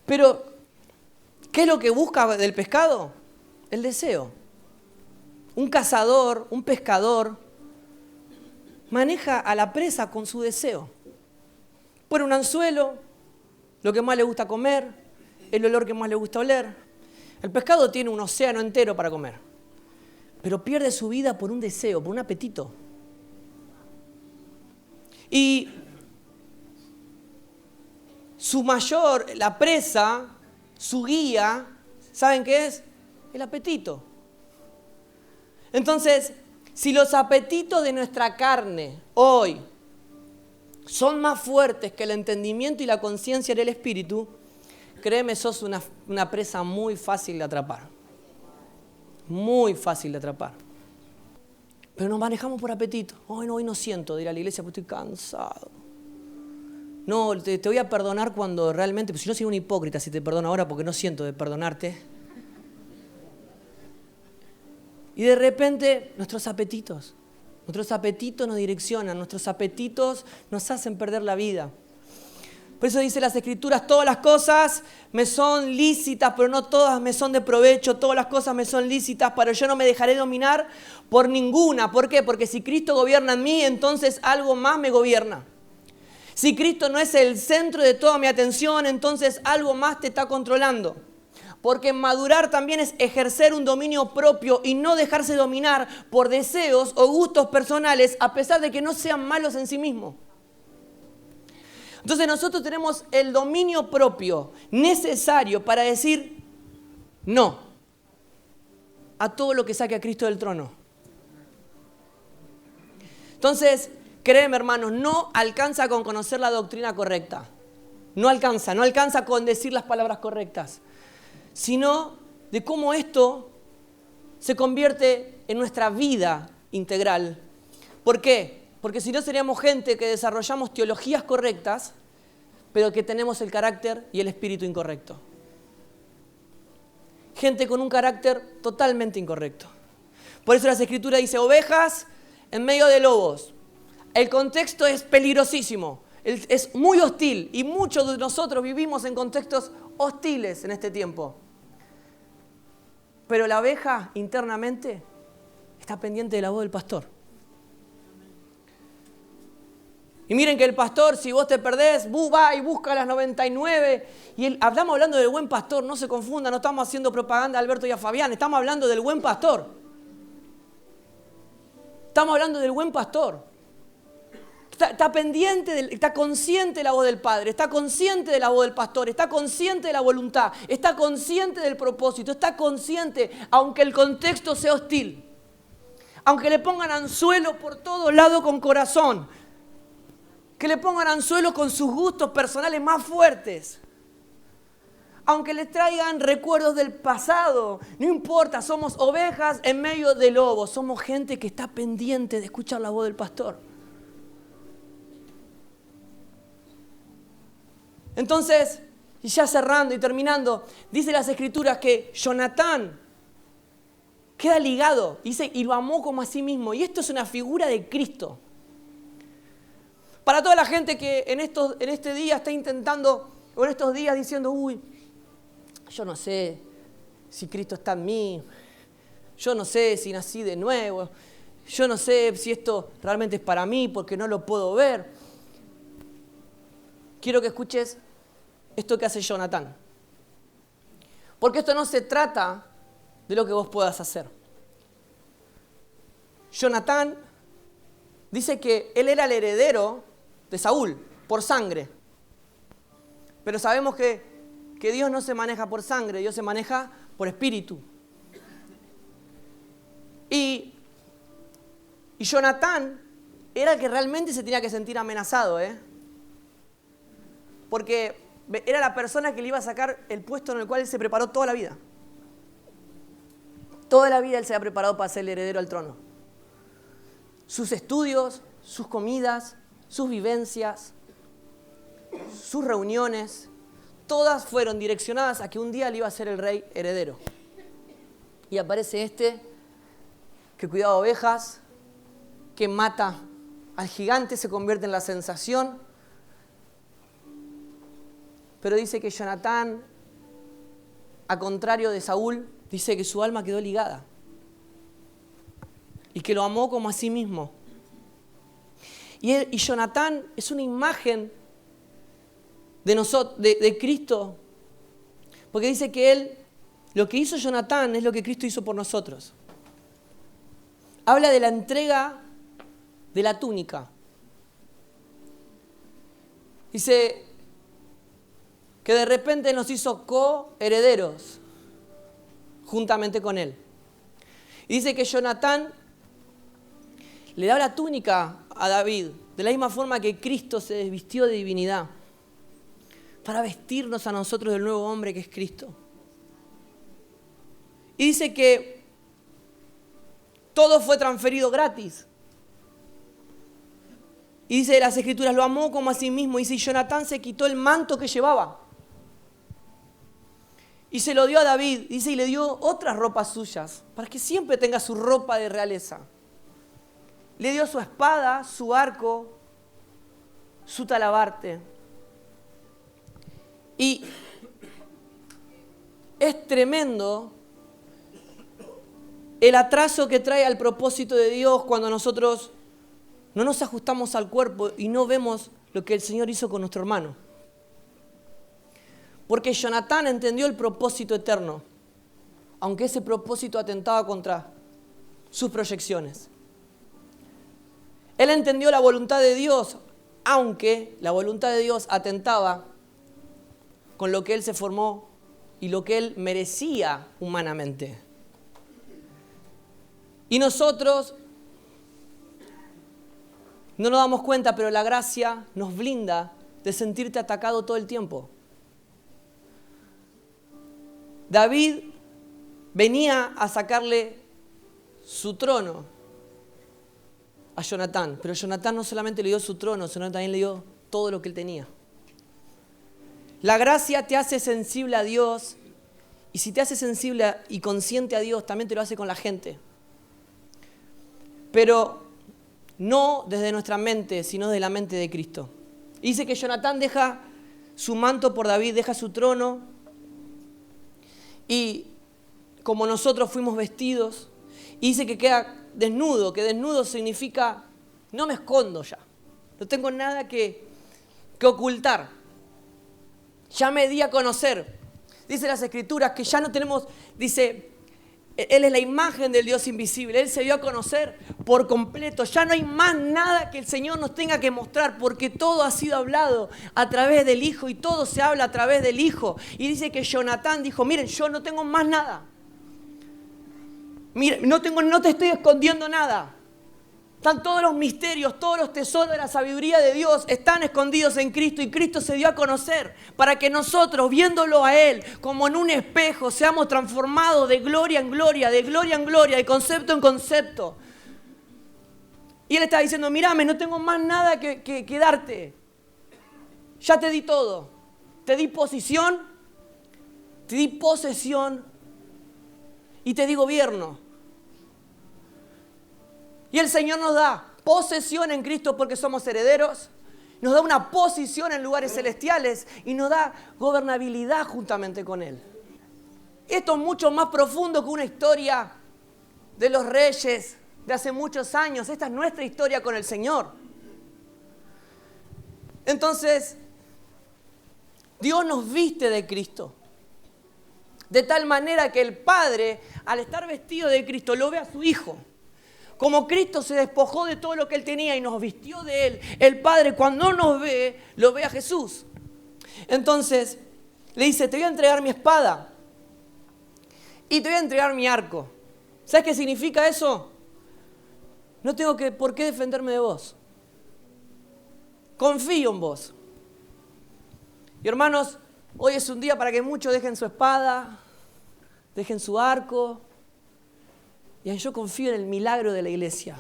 Pero, ¿qué es lo que busca del pescado? El deseo. Un cazador, un pescador, maneja a la presa con su deseo. Pone un anzuelo, lo que más le gusta comer, el olor que más le gusta oler. El pescado tiene un océano entero para comer, pero pierde su vida por un deseo, por un apetito. Y la presa, su guía, ¿saben qué es? El apetito. Entonces, si los apetitos de nuestra carne hoy son más fuertes que el entendimiento y la conciencia del espíritu, créeme, sos una presa muy fácil de atrapar. Muy fácil de atrapar. Pero nos manejamos por apetito. Ay, no, hoy no siento de ir a la iglesia porque estoy cansado. No, te voy a perdonar cuando realmente, pues si no soy un hipócrita si te perdono ahora porque no siento de perdonarte. Y de repente nuestros apetitos nos direccionan, nuestros apetitos nos hacen perder la vida. Por eso dice las Escrituras, todas las cosas me son lícitas, pero no todas me son de provecho. Todas las cosas me son lícitas, pero yo no me dejaré dominar por ninguna. ¿Por qué? Porque si Cristo gobierna en mí, entonces algo más me gobierna. Si Cristo no es el centro de toda mi atención, entonces algo más te está controlando. Porque madurar también es ejercer un dominio propio y no dejarse dominar por deseos o gustos personales, a pesar de que no sean malos en sí mismos. Entonces nosotros tenemos el dominio propio necesario para decir no a todo lo que saque a Cristo del trono. Entonces, créeme, hermanos, no alcanza con conocer la doctrina correcta. No alcanza con decir las palabras correctas, sino de cómo esto se convierte en nuestra vida integral. ¿Por qué? Porque si no seríamos gente que desarrollamos teologías correctas, pero que tenemos el carácter y el espíritu incorrecto. Gente con un carácter totalmente incorrecto. Por eso las Escrituras dice ovejas en medio de lobos. El contexto es peligrosísimo, es muy hostil y muchos de nosotros vivimos en contextos hostiles en este tiempo. Pero la oveja internamente está pendiente de la voz del pastor. Y miren que el pastor, si vos te perdés, va y busca las 99. Hablamos hablando del buen pastor, no se confunda, no estamos haciendo propaganda a Alberto y a Fabián, estamos hablando del buen pastor. Estamos hablando del buen pastor. Está pendiente, está consciente de la voz del Padre, está consciente de la voz del pastor, está consciente de la voluntad, está consciente del propósito, está consciente, aunque el contexto sea hostil, aunque le pongan anzuelo por todos lados con corazón, que le pongan anzuelo con sus gustos personales más fuertes, aunque les traigan recuerdos del pasado, no importa, somos ovejas en medio de lobos, somos gente que está pendiente de escuchar la voz del pastor. Entonces, y ya cerrando y terminando, dice las Escrituras que Jonatán queda ligado, dice, y lo amó como a sí mismo, y esto es una figura de Cristo. Para toda la gente que en este día está intentando, o en estos días diciendo, yo no sé si Cristo está en mí, yo no sé si nací de nuevo, yo no sé si esto realmente es para mí porque no lo puedo ver. Quiero que escuches esto que hace Jonatán. Porque esto no se trata de lo que vos puedas hacer. Jonatán dice que él era el heredero de Saúl, por sangre. Pero sabemos que Dios no se maneja por sangre, Dios se maneja por espíritu. Y Jonatán era el que realmente se tenía que sentir amenazado, porque era la persona que le iba a sacar el puesto en el cual él se preparó toda la vida. Toda la vida él se ha preparado para ser el heredero al trono. Sus estudios, sus comidas, sus vivencias, sus reuniones, todas fueron direccionadas a que un día él iba a ser el rey heredero. Y aparece que cuidaba ovejas, que mata al gigante, se convierte en la sensación. Pero dice que Jonatán, a contrario de Saúl, dice que su alma quedó ligada y que lo amó como a sí mismo. Y Jonatán es una imagen de Cristo, porque dice que lo que hizo Jonatán es lo que Cristo hizo por nosotros. Habla de la entrega de la túnica. Dice que de repente nos hizo coherederos juntamente con él. Y dice que Jonatán le da la túnica a David, de la misma forma que Cristo se desvistió de divinidad, para vestirnos a nosotros del nuevo hombre que es Cristo. Y dice que todo fue transferido gratis. Y dice las Escrituras, lo amó como a sí mismo. Dice, y Jonatán se quitó el manto que llevaba y se lo dio a David. Dice, y le dio otras ropas suyas, para que siempre tenga su ropa de realeza. Le dio su espada, su arco, su talabarte. Y es tremendo el atraso que trae al propósito de Dios cuando nosotros no nos ajustamos al cuerpo y no vemos lo que el Señor hizo con nuestro hermano. Porque Jonatán entendió el propósito eterno, aunque ese propósito atentaba contra sus proyecciones. Él entendió la voluntad de Dios, aunque la voluntad de Dios atentaba con lo que él se formó y lo que él merecía humanamente. Y nosotros no nos damos cuenta, pero la gracia nos blinda de sentirte atacado todo el tiempo. David venía a sacarle su trono a Jonatán, pero Jonatán no solamente le dio su trono, sino también le dio todo lo que él tenía. La gracia te hace sensible a Dios, y si te hace sensible y consciente a Dios, también te lo hace con la gente. Pero no desde nuestra mente, sino de la mente de Cristo. Dice que Jonatán deja su manto por David, deja su trono, y como nosotros fuimos vestidos, y dice que queda desnudo, que desnudo significa no me escondo ya, no tengo nada que ocultar, ya me di a conocer. Dice las Escrituras que ya no tenemos, dice, Él es la imagen del Dios invisible, Él se dio a conocer por completo, ya no hay más nada que el Señor nos tenga que mostrar, porque todo ha sido hablado a través del Hijo y todo se habla a través del Hijo. Y dice que Jonatán dijo, miren, yo no tengo más nada. Mira, no te estoy escondiendo nada. Están todos los misterios, todos los tesoros de la sabiduría de Dios están escondidos en Cristo, y Cristo se dio a conocer para que nosotros, viéndolo a Él como en un espejo, seamos transformados de gloria en gloria, de concepto en concepto. Y Él está diciendo, mírame, no tengo más nada que darte. Ya te di todo. Te di posición, te di posesión y te di gobierno. Y el Señor nos da posesión en Cristo porque somos herederos, nos da una posición en lugares celestiales y nos da gobernabilidad juntamente con Él. Esto es mucho más profundo que una historia de los reyes de hace muchos años. Esta es nuestra historia con el Señor. Entonces, Dios nos viste de Cristo. De tal manera que el Padre, al estar vestido de Cristo, lo ve a su Hijo. Como Cristo se despojó de todo lo que Él tenía y nos vistió de Él, el Padre cuando nos ve, lo ve a Jesús. Entonces, le dice, te voy a entregar mi espada y te voy a entregar mi arco. ¿Sabes qué significa eso? No tengo por qué defenderme de vos. Confío en vos. Y hermanos, hoy es un día para que muchos dejen su espada, dejen su arco. Y yo confío en el milagro de la iglesia.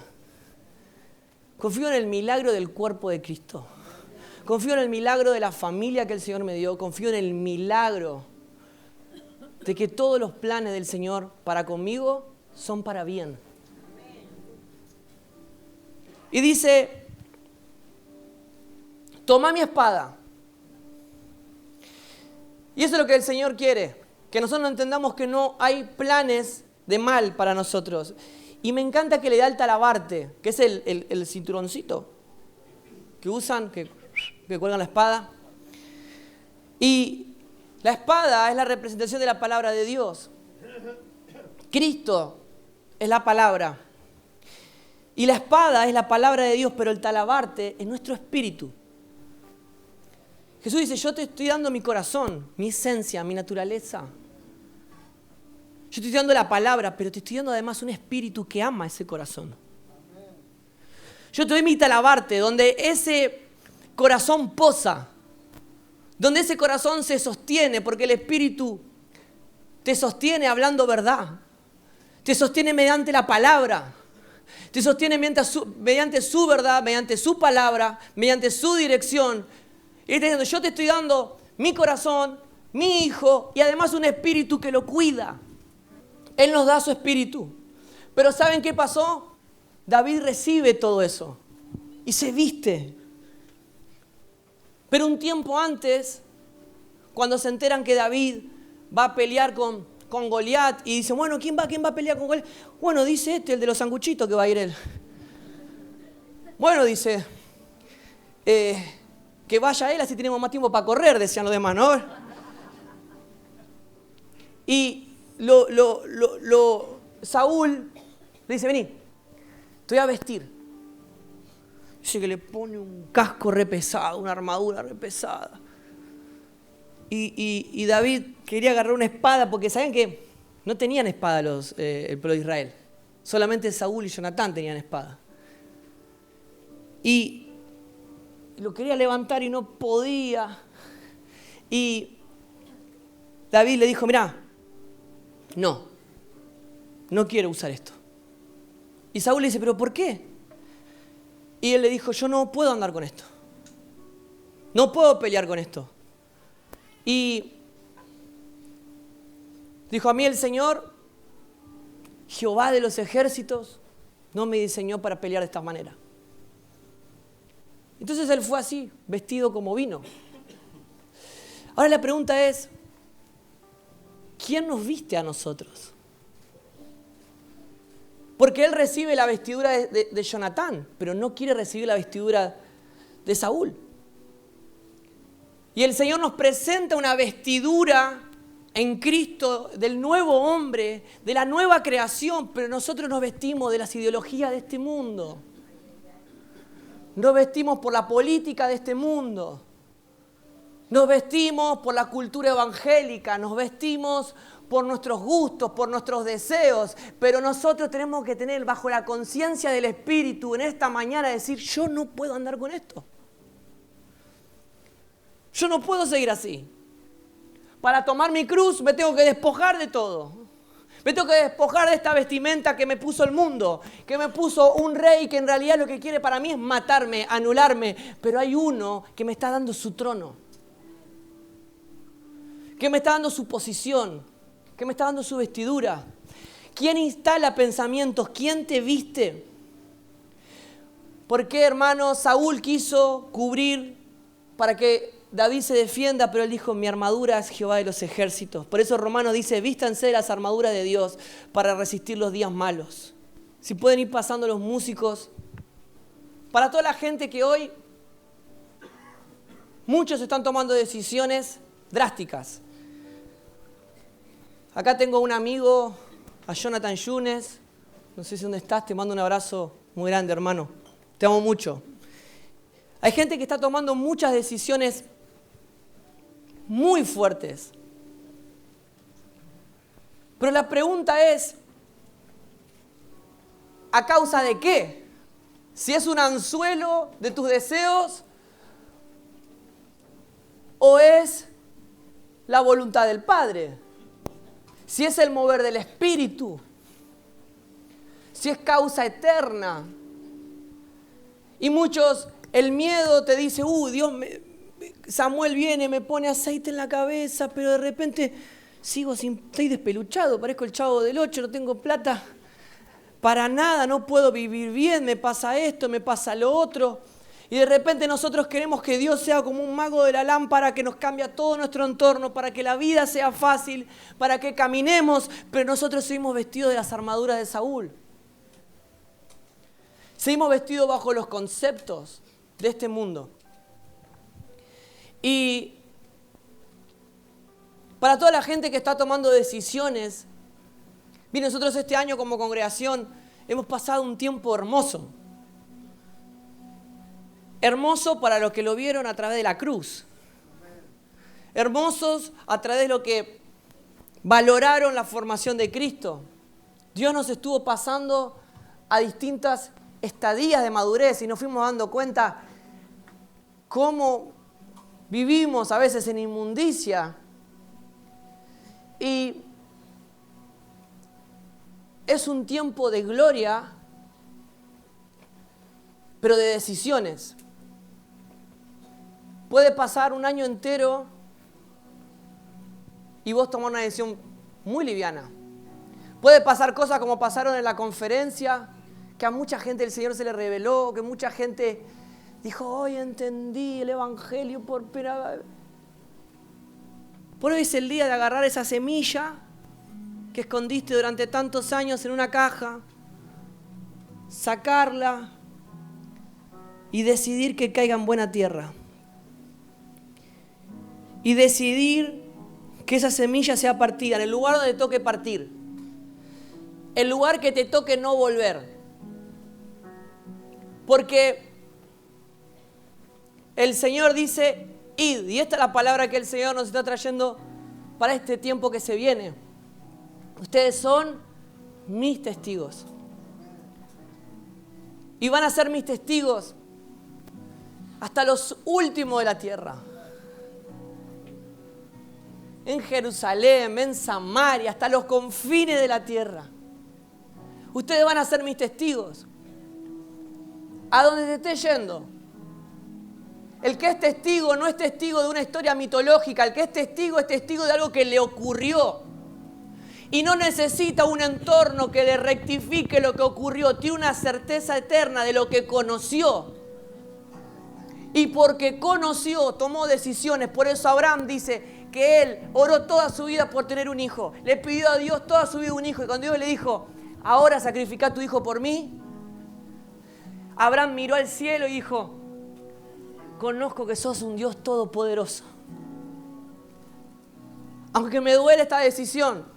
Confío en el milagro del cuerpo de Cristo. Confío en el milagro de la familia que el Señor me dio. Confío en el milagro de que todos los planes del Señor para conmigo son para bien. Y dice, toma mi espada. Y eso es lo que el Señor quiere. Que nosotros entendamos que no hay planes de mal para nosotros. Y me encanta que le da el talabarte, que es el cinturoncito que usan, que cuelgan la espada. Y la espada es la representación de la palabra de Dios. Cristo es la palabra. Y la espada es la palabra de Dios, pero el talabarte es nuestro espíritu. Jesús dice, yo te estoy dando mi corazón, mi esencia, mi naturaleza. Yo te estoy dando la palabra, pero te estoy dando además un espíritu que ama ese corazón. Yo te doy mi talabarte, donde ese corazón posa, donde ese corazón se sostiene, porque el espíritu te sostiene hablando verdad, te sostiene mediante la palabra. Te sostiene mediante su verdad, mediante su palabra, mediante su dirección. Y está diciendo, yo te estoy dando mi corazón, mi hijo y además un espíritu que lo cuida. Él nos da su espíritu. Pero ¿saben qué pasó? David recibe todo eso y se viste. Pero un tiempo antes, cuando se enteran que David va a pelear con Goliat y dicen, bueno, ¿quién va a pelear con Goliat? Bueno, dice el de los sanguchitos que va a ir él. Bueno, dice, que vaya él, así tenemos más tiempo para correr, decían los demás, ¿no? Y Saúl le dice, vení, te voy a vestir. Dice que le pone un casco re pesado, una armadura re pesada. Y David quería agarrar una espada porque sabían que no tenían espada el pueblo de Israel. Solamente Saúl y Jonatán tenían espada. Y lo quería levantar y no podía. Y David le dijo, mirá, no quiero usar esto. Y Saúl le dice, ¿pero por qué? Y él le dijo, yo no puedo andar con esto. No puedo pelear con esto. Y dijo, a mí el Señor, Jehová de los ejércitos, no me diseñó para pelear de esta manera. Entonces él fue así, vestido como vino. Ahora la pregunta es, ¿quién nos viste a nosotros? Porque él recibe la vestidura de Jonatán, pero no quiere recibir la vestidura de Saúl. Y el Señor nos presenta una vestidura en Cristo del nuevo hombre, de la nueva creación, pero nosotros nos vestimos de las ideologías de este mundo. Nos vestimos por la política de este mundo. Nos vestimos por la cultura evangélica, nos vestimos por nuestros gustos, por nuestros deseos, pero nosotros tenemos que tener bajo la conciencia del Espíritu en esta mañana decir, yo no puedo andar con esto. Yo no puedo seguir así. Para tomar mi cruz me tengo que despojar de todo. Me tengo que despojar de esta vestimenta que me puso el mundo, que me puso un rey que en realidad lo que quiere para mí es matarme, anularme, pero hay uno que me está dando su trono, que me está dando su posición, que me está dando su vestidura. ¿Quién instala pensamientos? ¿Quién te viste? ¿Por qué, hermano? Saúl quiso cubrir para que David se defienda, pero él dijo, mi armadura es Jehová de los ejércitos. Por eso Romanos dice, vístanse de las armaduras de Dios para resistir los días malos. Si pueden ir pasando los músicos. Para toda la gente que hoy, muchos están tomando decisiones drásticas. Acá tengo un amigo, a Jonathan Yunes. No sé si dónde estás, te mando un abrazo muy grande, hermano. Te amo mucho. Hay gente que está tomando muchas decisiones muy fuertes. Pero la pregunta es, ¿a causa de qué? Si es un anzuelo de tus deseos o es la voluntad del Padre. Si es el mover del Espíritu. Si es causa eterna. Y muchos, el miedo te dice, Samuel viene, me pone aceite en la cabeza, pero de repente estoy despeluchado, parezco el Chavo del 8, no tengo plata para nada, no puedo vivir bien, me pasa esto, me pasa lo otro. Y de repente nosotros queremos que Dios sea como un mago de la lámpara que nos cambia todo nuestro entorno para que la vida sea fácil, para que caminemos, pero nosotros seguimos vestidos de las armaduras de Saúl. Seguimos vestidos bajo los conceptos de este mundo. Y para toda la gente que está tomando decisiones, miren, nosotros este año como congregación hemos pasado un tiempo hermoso. Hermoso para los que lo vieron a través de la cruz. Hermosos a través de lo que valoraron la formación de Cristo. Dios nos estuvo pasando a distintas estadías de madurez y nos fuimos dando cuenta cómo vivimos a veces en inmundicia. Y es un tiempo de gloria pero de decisiones. Puede pasar un año entero y vos tomar una decisión muy liviana. Puede pasar cosas como pasaron en la conferencia, que a mucha gente el Señor se le reveló, que mucha gente dijo, hoy entendí el Evangelio por primera vez. Por hoy es el día de agarrar esa semilla que escondiste durante tantos años en una caja, sacarla y decidir que caiga en buena tierra. Y decidir que esa semilla sea partida en el lugar donde toque partir. El lugar que te toque no volver. Porque el Señor dice, id. Y esta es la palabra que el Señor nos está trayendo para este tiempo que se viene. Ustedes son mis testigos. Y van a ser mis testigos hasta los últimos de la tierra. En Jerusalén, en Samaria, hasta los confines de la tierra. Ustedes van a ser mis testigos. A donde te esté yendo. El que es testigo no es testigo de una historia mitológica. El que es testigo de algo que le ocurrió. Y no necesita un entorno que le rectifique lo que ocurrió. Tiene una certeza eterna de lo que conoció. Y porque conoció, tomó decisiones. Por eso Abraham dice que él oró toda su vida por tener un hijo. Le pidió a Dios toda su vida un hijo. Y cuando Dios le dijo, ahora sacrifica a tu hijo por mí, Abraham miró al cielo y dijo, conozco que sos un Dios todopoderoso. Aunque me duele esta decisión,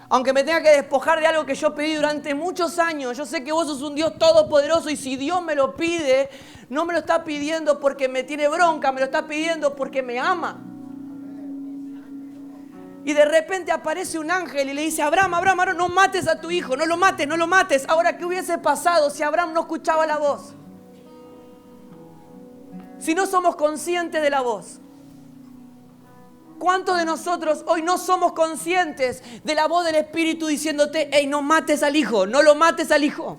aunque me tenga que despojar de algo que yo pedí durante muchos años, yo sé que vos sos un Dios todopoderoso y si Dios me lo pide, no me lo está pidiendo porque me tiene bronca, me lo está pidiendo porque me ama. Y de repente aparece un ángel y le dice, Abraham, no mates a tu hijo, no lo mates. Ahora, ¿qué hubiese pasado si Abraham no escuchaba la voz? Si no somos conscientes de la voz. ¿Cuántos de nosotros hoy no somos conscientes de la voz del Espíritu diciéndote, hey, no mates al hijo, no lo mates al hijo?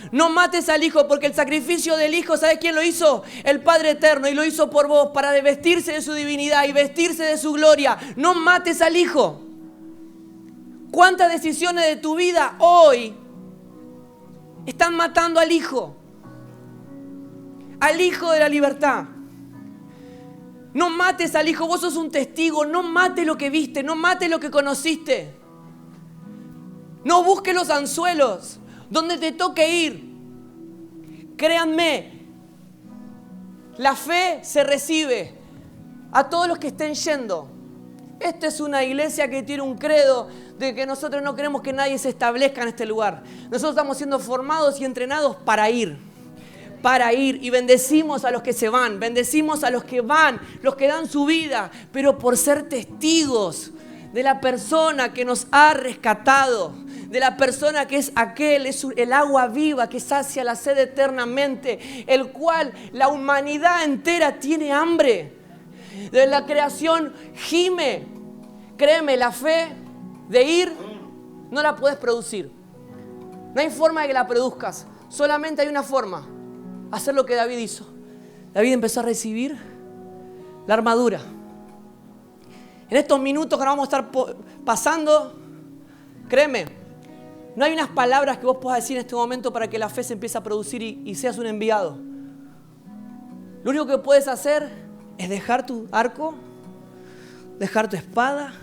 No mates al hijo porque el sacrificio del hijo, ¿sabes quién lo hizo? El Padre Eterno, y lo hizo por vos para vestirse de su divinidad y vestirse de su gloria. No mates al hijo. ¿Cuántas decisiones de tu vida hoy están matando al hijo? Al hijo de la libertad. No mates al hijo, vos sos un testigo. No mates lo que viste, no mates lo que conociste. No busques los anzuelos. Donde te toque ir, créanme, la fe se recibe a todos los que estén yendo. Esta es una iglesia que tiene un credo de que nosotros no queremos que nadie se establezca en este lugar. Nosotros estamos siendo formados y entrenados para ir. Y bendecimos a los que se van, bendecimos a los que van, los que dan su vida, pero por ser testigos de la persona que nos ha rescatado, de la persona que es aquel, es el agua viva que sacia la sed eternamente, el cual la humanidad entera tiene hambre. De la creación gime. Créeme, la fe de ir no la puedes producir. No hay forma de que la produzcas. Solamente hay una forma. Hacer lo que David hizo. David empezó a recibir la armadura. En estos minutos que nos vamos a estar pasando, créeme, no hay unas palabras que vos puedas decir en este momento para que la fe se empiece a producir y seas un enviado. Lo único que puedes hacer es dejar tu arco, dejar tu espada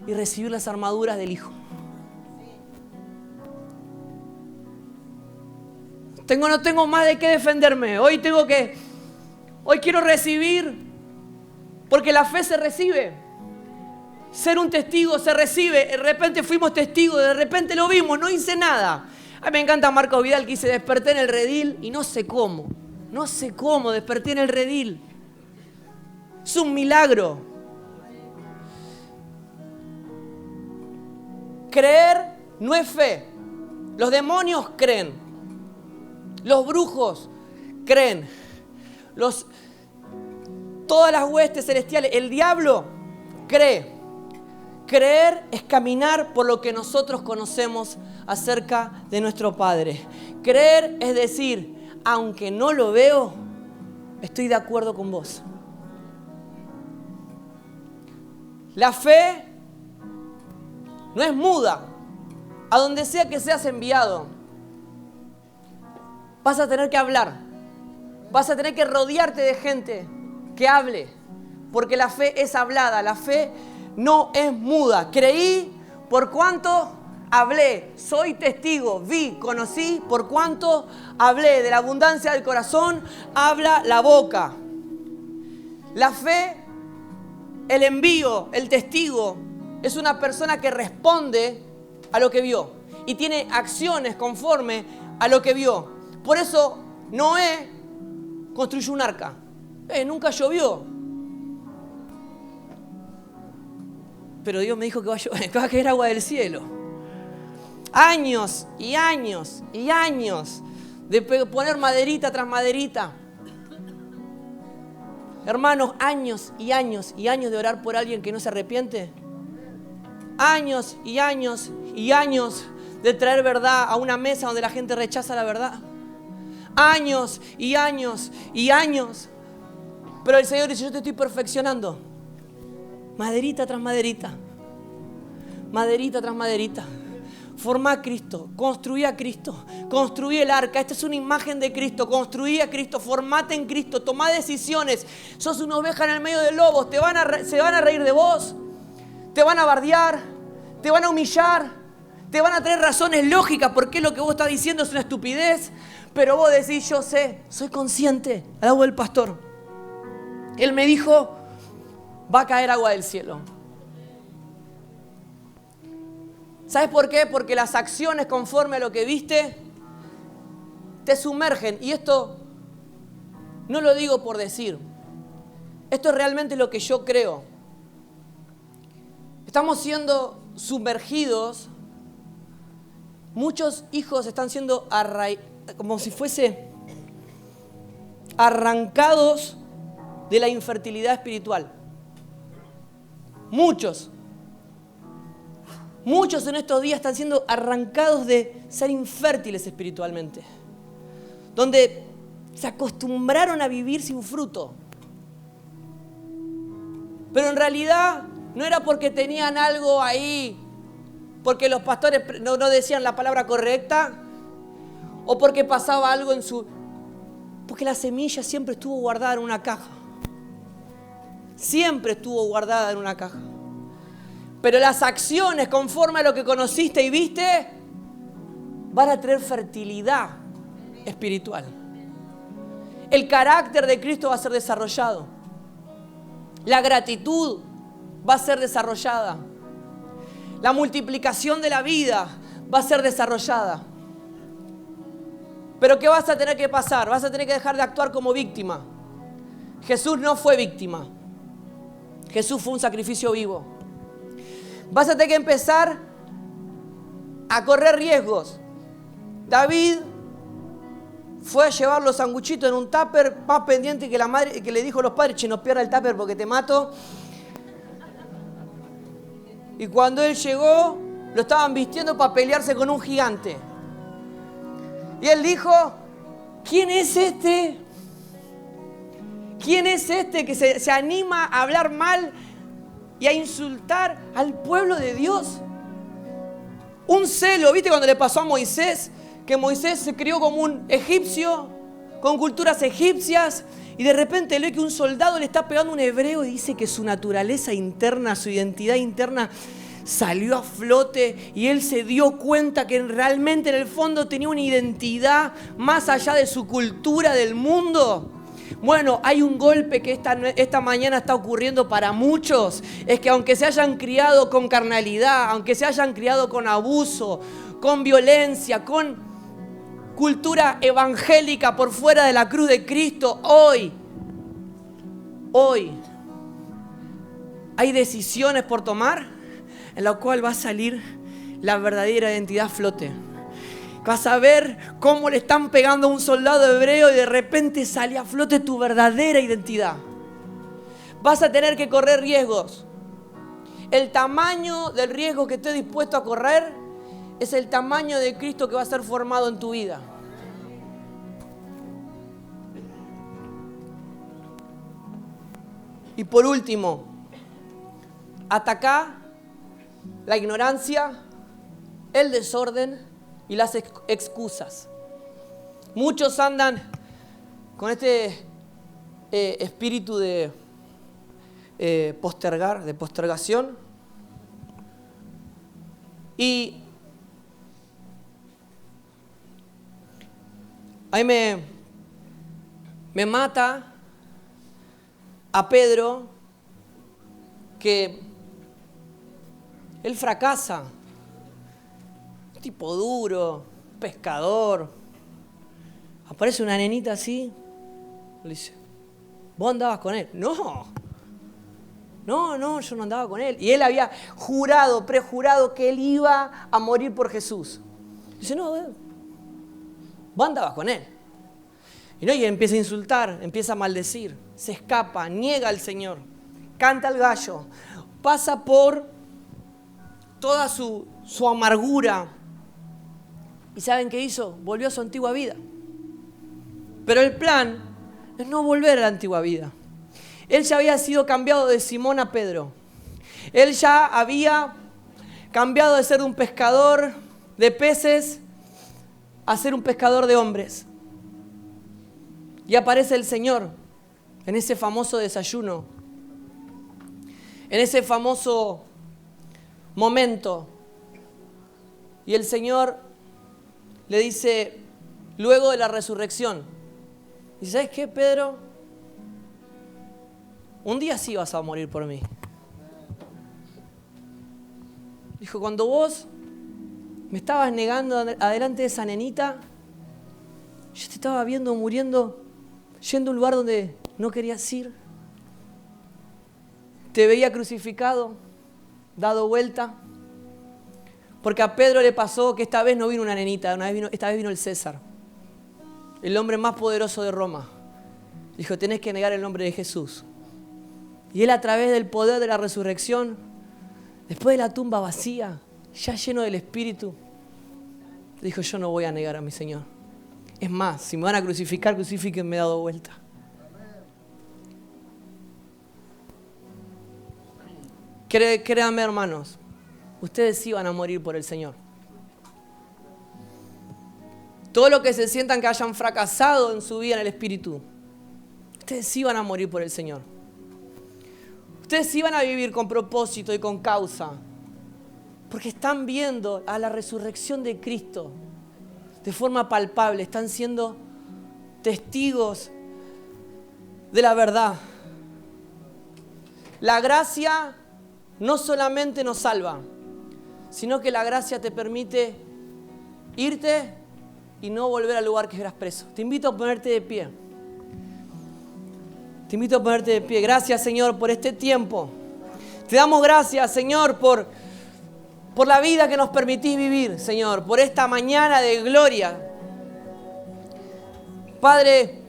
y recibir las armaduras del Hijo. No tengo más de qué defenderme. Hoy quiero recibir, porque la fe se recibe. Ser un testigo se recibe. De repente fuimos testigos, de repente lo vimos, no hice nada. A mí me encanta Marcos Vidal que dice, desperté en el redil y no sé cómo desperté en el redil. Es un milagro. Creer no es fe. Los demonios creen. Los brujos creen. Todas las huestes celestiales. El diablo cree. Creer es caminar por lo que nosotros conocemos acerca de nuestro Padre. Creer es decir, aunque no lo veo, estoy de acuerdo con vos. La fe no es muda. A donde sea que seas enviado, vas a tener que hablar. Vas a tener que rodearte de gente que hable. Porque la fe es hablada. La fe no es muda. Creí por cuanto hablé. Soy testigo. Vi, conocí por cuanto hablé. De la abundancia del corazón habla la boca. La fe, el envío, el testigo, es una persona que responde a lo que vio y tiene acciones conforme a lo que vio. Por eso Noé construyó un arca. Nunca llovió, pero Dios me dijo que va a caer agua del cielo. Años y años y años de poner maderita tras maderita. Hermanos, años y años y años de orar por alguien que no se arrepiente. Años y años y años de traer verdad a una mesa donde la gente rechaza la verdad. Años y años y años. Pero el Señor dice, yo te estoy perfeccionando. Maderita tras maderita. Maderita tras maderita. Formá a Cristo, construí a Cristo, construí el arca. Esta es una imagen de Cristo. Construí a Cristo, formate en Cristo, tomá decisiones. Sos una oveja en el medio de lobos. Se van a reír de vos. Te van a bardear, te van a humillar, te van a traer razones lógicas porque lo que vos estás diciendo es una estupidez, pero vos decís, yo sé, soy consciente. Al agua del pastor. Él me dijo, va a caer agua del cielo. ¿Sabes por qué? Porque las acciones conforme a lo que viste te sumergen. Y esto no lo digo por decir. Esto es realmente lo que yo creo. Estamos siendo sumergidos. Muchos hijos están siendo como si fuese arrancados de la infertilidad espiritual. Muchos en estos días están siendo arrancados de ser infértiles espiritualmente. Donde se acostumbraron a vivir sin fruto. Pero en realidad no era porque tenían algo ahí, porque los pastores no decían la palabra correcta, o porque pasaba algo en su... Porque la semilla siempre estuvo guardada en una caja. Siempre estuvo guardada en una caja. Pero las acciones conforme a lo que conociste y viste van a traer fertilidad espiritual. El carácter de Cristo va a ser desarrollado. La gratitud va a ser desarrollada. La multiplicación de la vida va a ser desarrollada. Pero ¿qué vas a tener que pasar? Vas a tener que dejar de actuar como víctima. Jesús no fue víctima. Jesús fue un sacrificio vivo. Vas a tener que empezar a correr riesgos. David fue a llevar los sanguchitos en un tupper, más pendiente que la madre, que le dijo a los padres, che, no pierda el tupper porque te mato. Y cuando él llegó, lo estaban vistiendo para pelearse con un gigante. Y él dijo, ¿quién es este? ¿Quién es este que se anima a hablar mal y a insultar al pueblo de Dios? Un celo, ¿viste cuando le pasó a Moisés? Que Moisés se crió como un egipcio, con culturas egipcias, y de repente ve que un soldado le está pegando a un hebreo y dice que su naturaleza interna, su identidad interna salió a flote y él se dio cuenta que realmente en el fondo tenía una identidad más allá de su cultura del mundo. Bueno, hay un golpe que esta mañana está ocurriendo para muchos. Es que aunque se hayan criado con carnalidad, aunque se hayan criado con abuso, con violencia, con cultura evangélica por fuera de la cruz de Cristo, hoy hay decisiones por tomar en la cual va a salir la verdadera identidad a flote. Vas a ver cómo le están pegando a un soldado hebreo y de repente sale a flote tu verdadera identidad. Vas a tener que correr riesgos. El tamaño del riesgo que estés dispuesto a correr es el tamaño de Cristo que va a ser formado en tu vida. Y por último, ataca la ignorancia, el desorden y las excusas. Muchos andan con este espíritu de postergación. Y ahí me mata a Pedro que él fracasa. Un tipo duro, pescador. Aparece una nenita así. Le dice, ¿vos andabas con él? No, yo no andaba con él. Y él había prejurado que él iba a morir por Jesús. Dice, no, vos andabas con él. Y él empieza a insultar, empieza a maldecir, se escapa, niega al Señor, canta al gallo, pasa por toda su amargura. ¿Y saben qué hizo? Volvió a su antigua vida. Pero el plan es no volver a la antigua vida. Él ya había sido cambiado de Simón a Pedro. Él ya había cambiado de ser un pescador de peces a ser un pescador de hombres. Y aparece el Señor en ese famoso desayuno, en ese famoso momento. Y el Señor le dice, luego de la resurrección, ¿y sabes qué, Pedro? Un día sí vas a morir por mí. Dijo, cuando vos me estabas negando adelante de esa nenita, yo te estaba viendo muriendo, yendo a un lugar donde no querías ir. Te veía crucificado, dado vuelta. Porque a Pedro le pasó que esta vez no vino una nenita, esta vez vino el César, el hombre más poderoso de Roma. Dijo, tenés que negar el nombre de Jesús. Y él, a través del poder de la resurrección, después de la tumba vacía, ya lleno del Espíritu, dijo, yo no voy a negar a mi Señor. Es más, si me van a crucificar, crucifíquenme dado vuelta. Créanme, hermanos, ustedes sí van a morir por el Señor. Todo lo que se sientan que hayan fracasado en su vida en el Espíritu, ustedes sí van a morir por el Señor. Ustedes sí van a vivir con propósito y con causa, porque están viendo a la resurrección de Cristo de forma palpable, están siendo testigos de la verdad. La gracia no solamente nos salva, sino que la gracia te permite irte y no volver al lugar que eras preso. Te invito a ponerte de pie. Te invito a ponerte de pie. Gracias, Señor, por este tiempo. Te damos gracias, Señor, por la vida que nos permitís vivir, Señor, por esta mañana de gloria. Padre,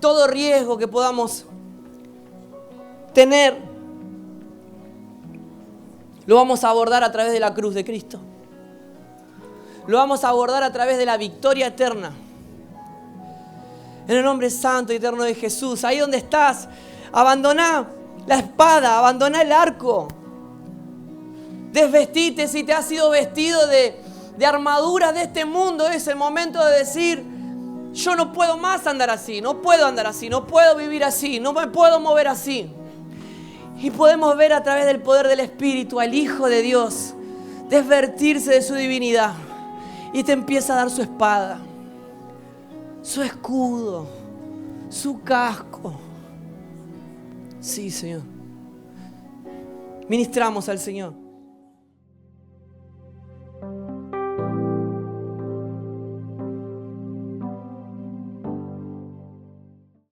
todo riesgo que podamos tener, lo vamos a abordar a través de la cruz de Cristo. Lo vamos a abordar a través de la victoria eterna. En el nombre santo y eterno de Jesús, ahí donde estás, abandoná la espada, abandoná el arco. Desvestite si te has sido vestido de armaduras de este mundo. Es el momento de decir, yo no puedo más andar así, no puedo andar así, no puedo vivir así, no me puedo mover así. Y podemos ver a través del poder del Espíritu al Hijo de Dios desvertirse de su divinidad y te empieza a dar su espada, su escudo, su casco. Sí, Señor. Ministramos al Señor.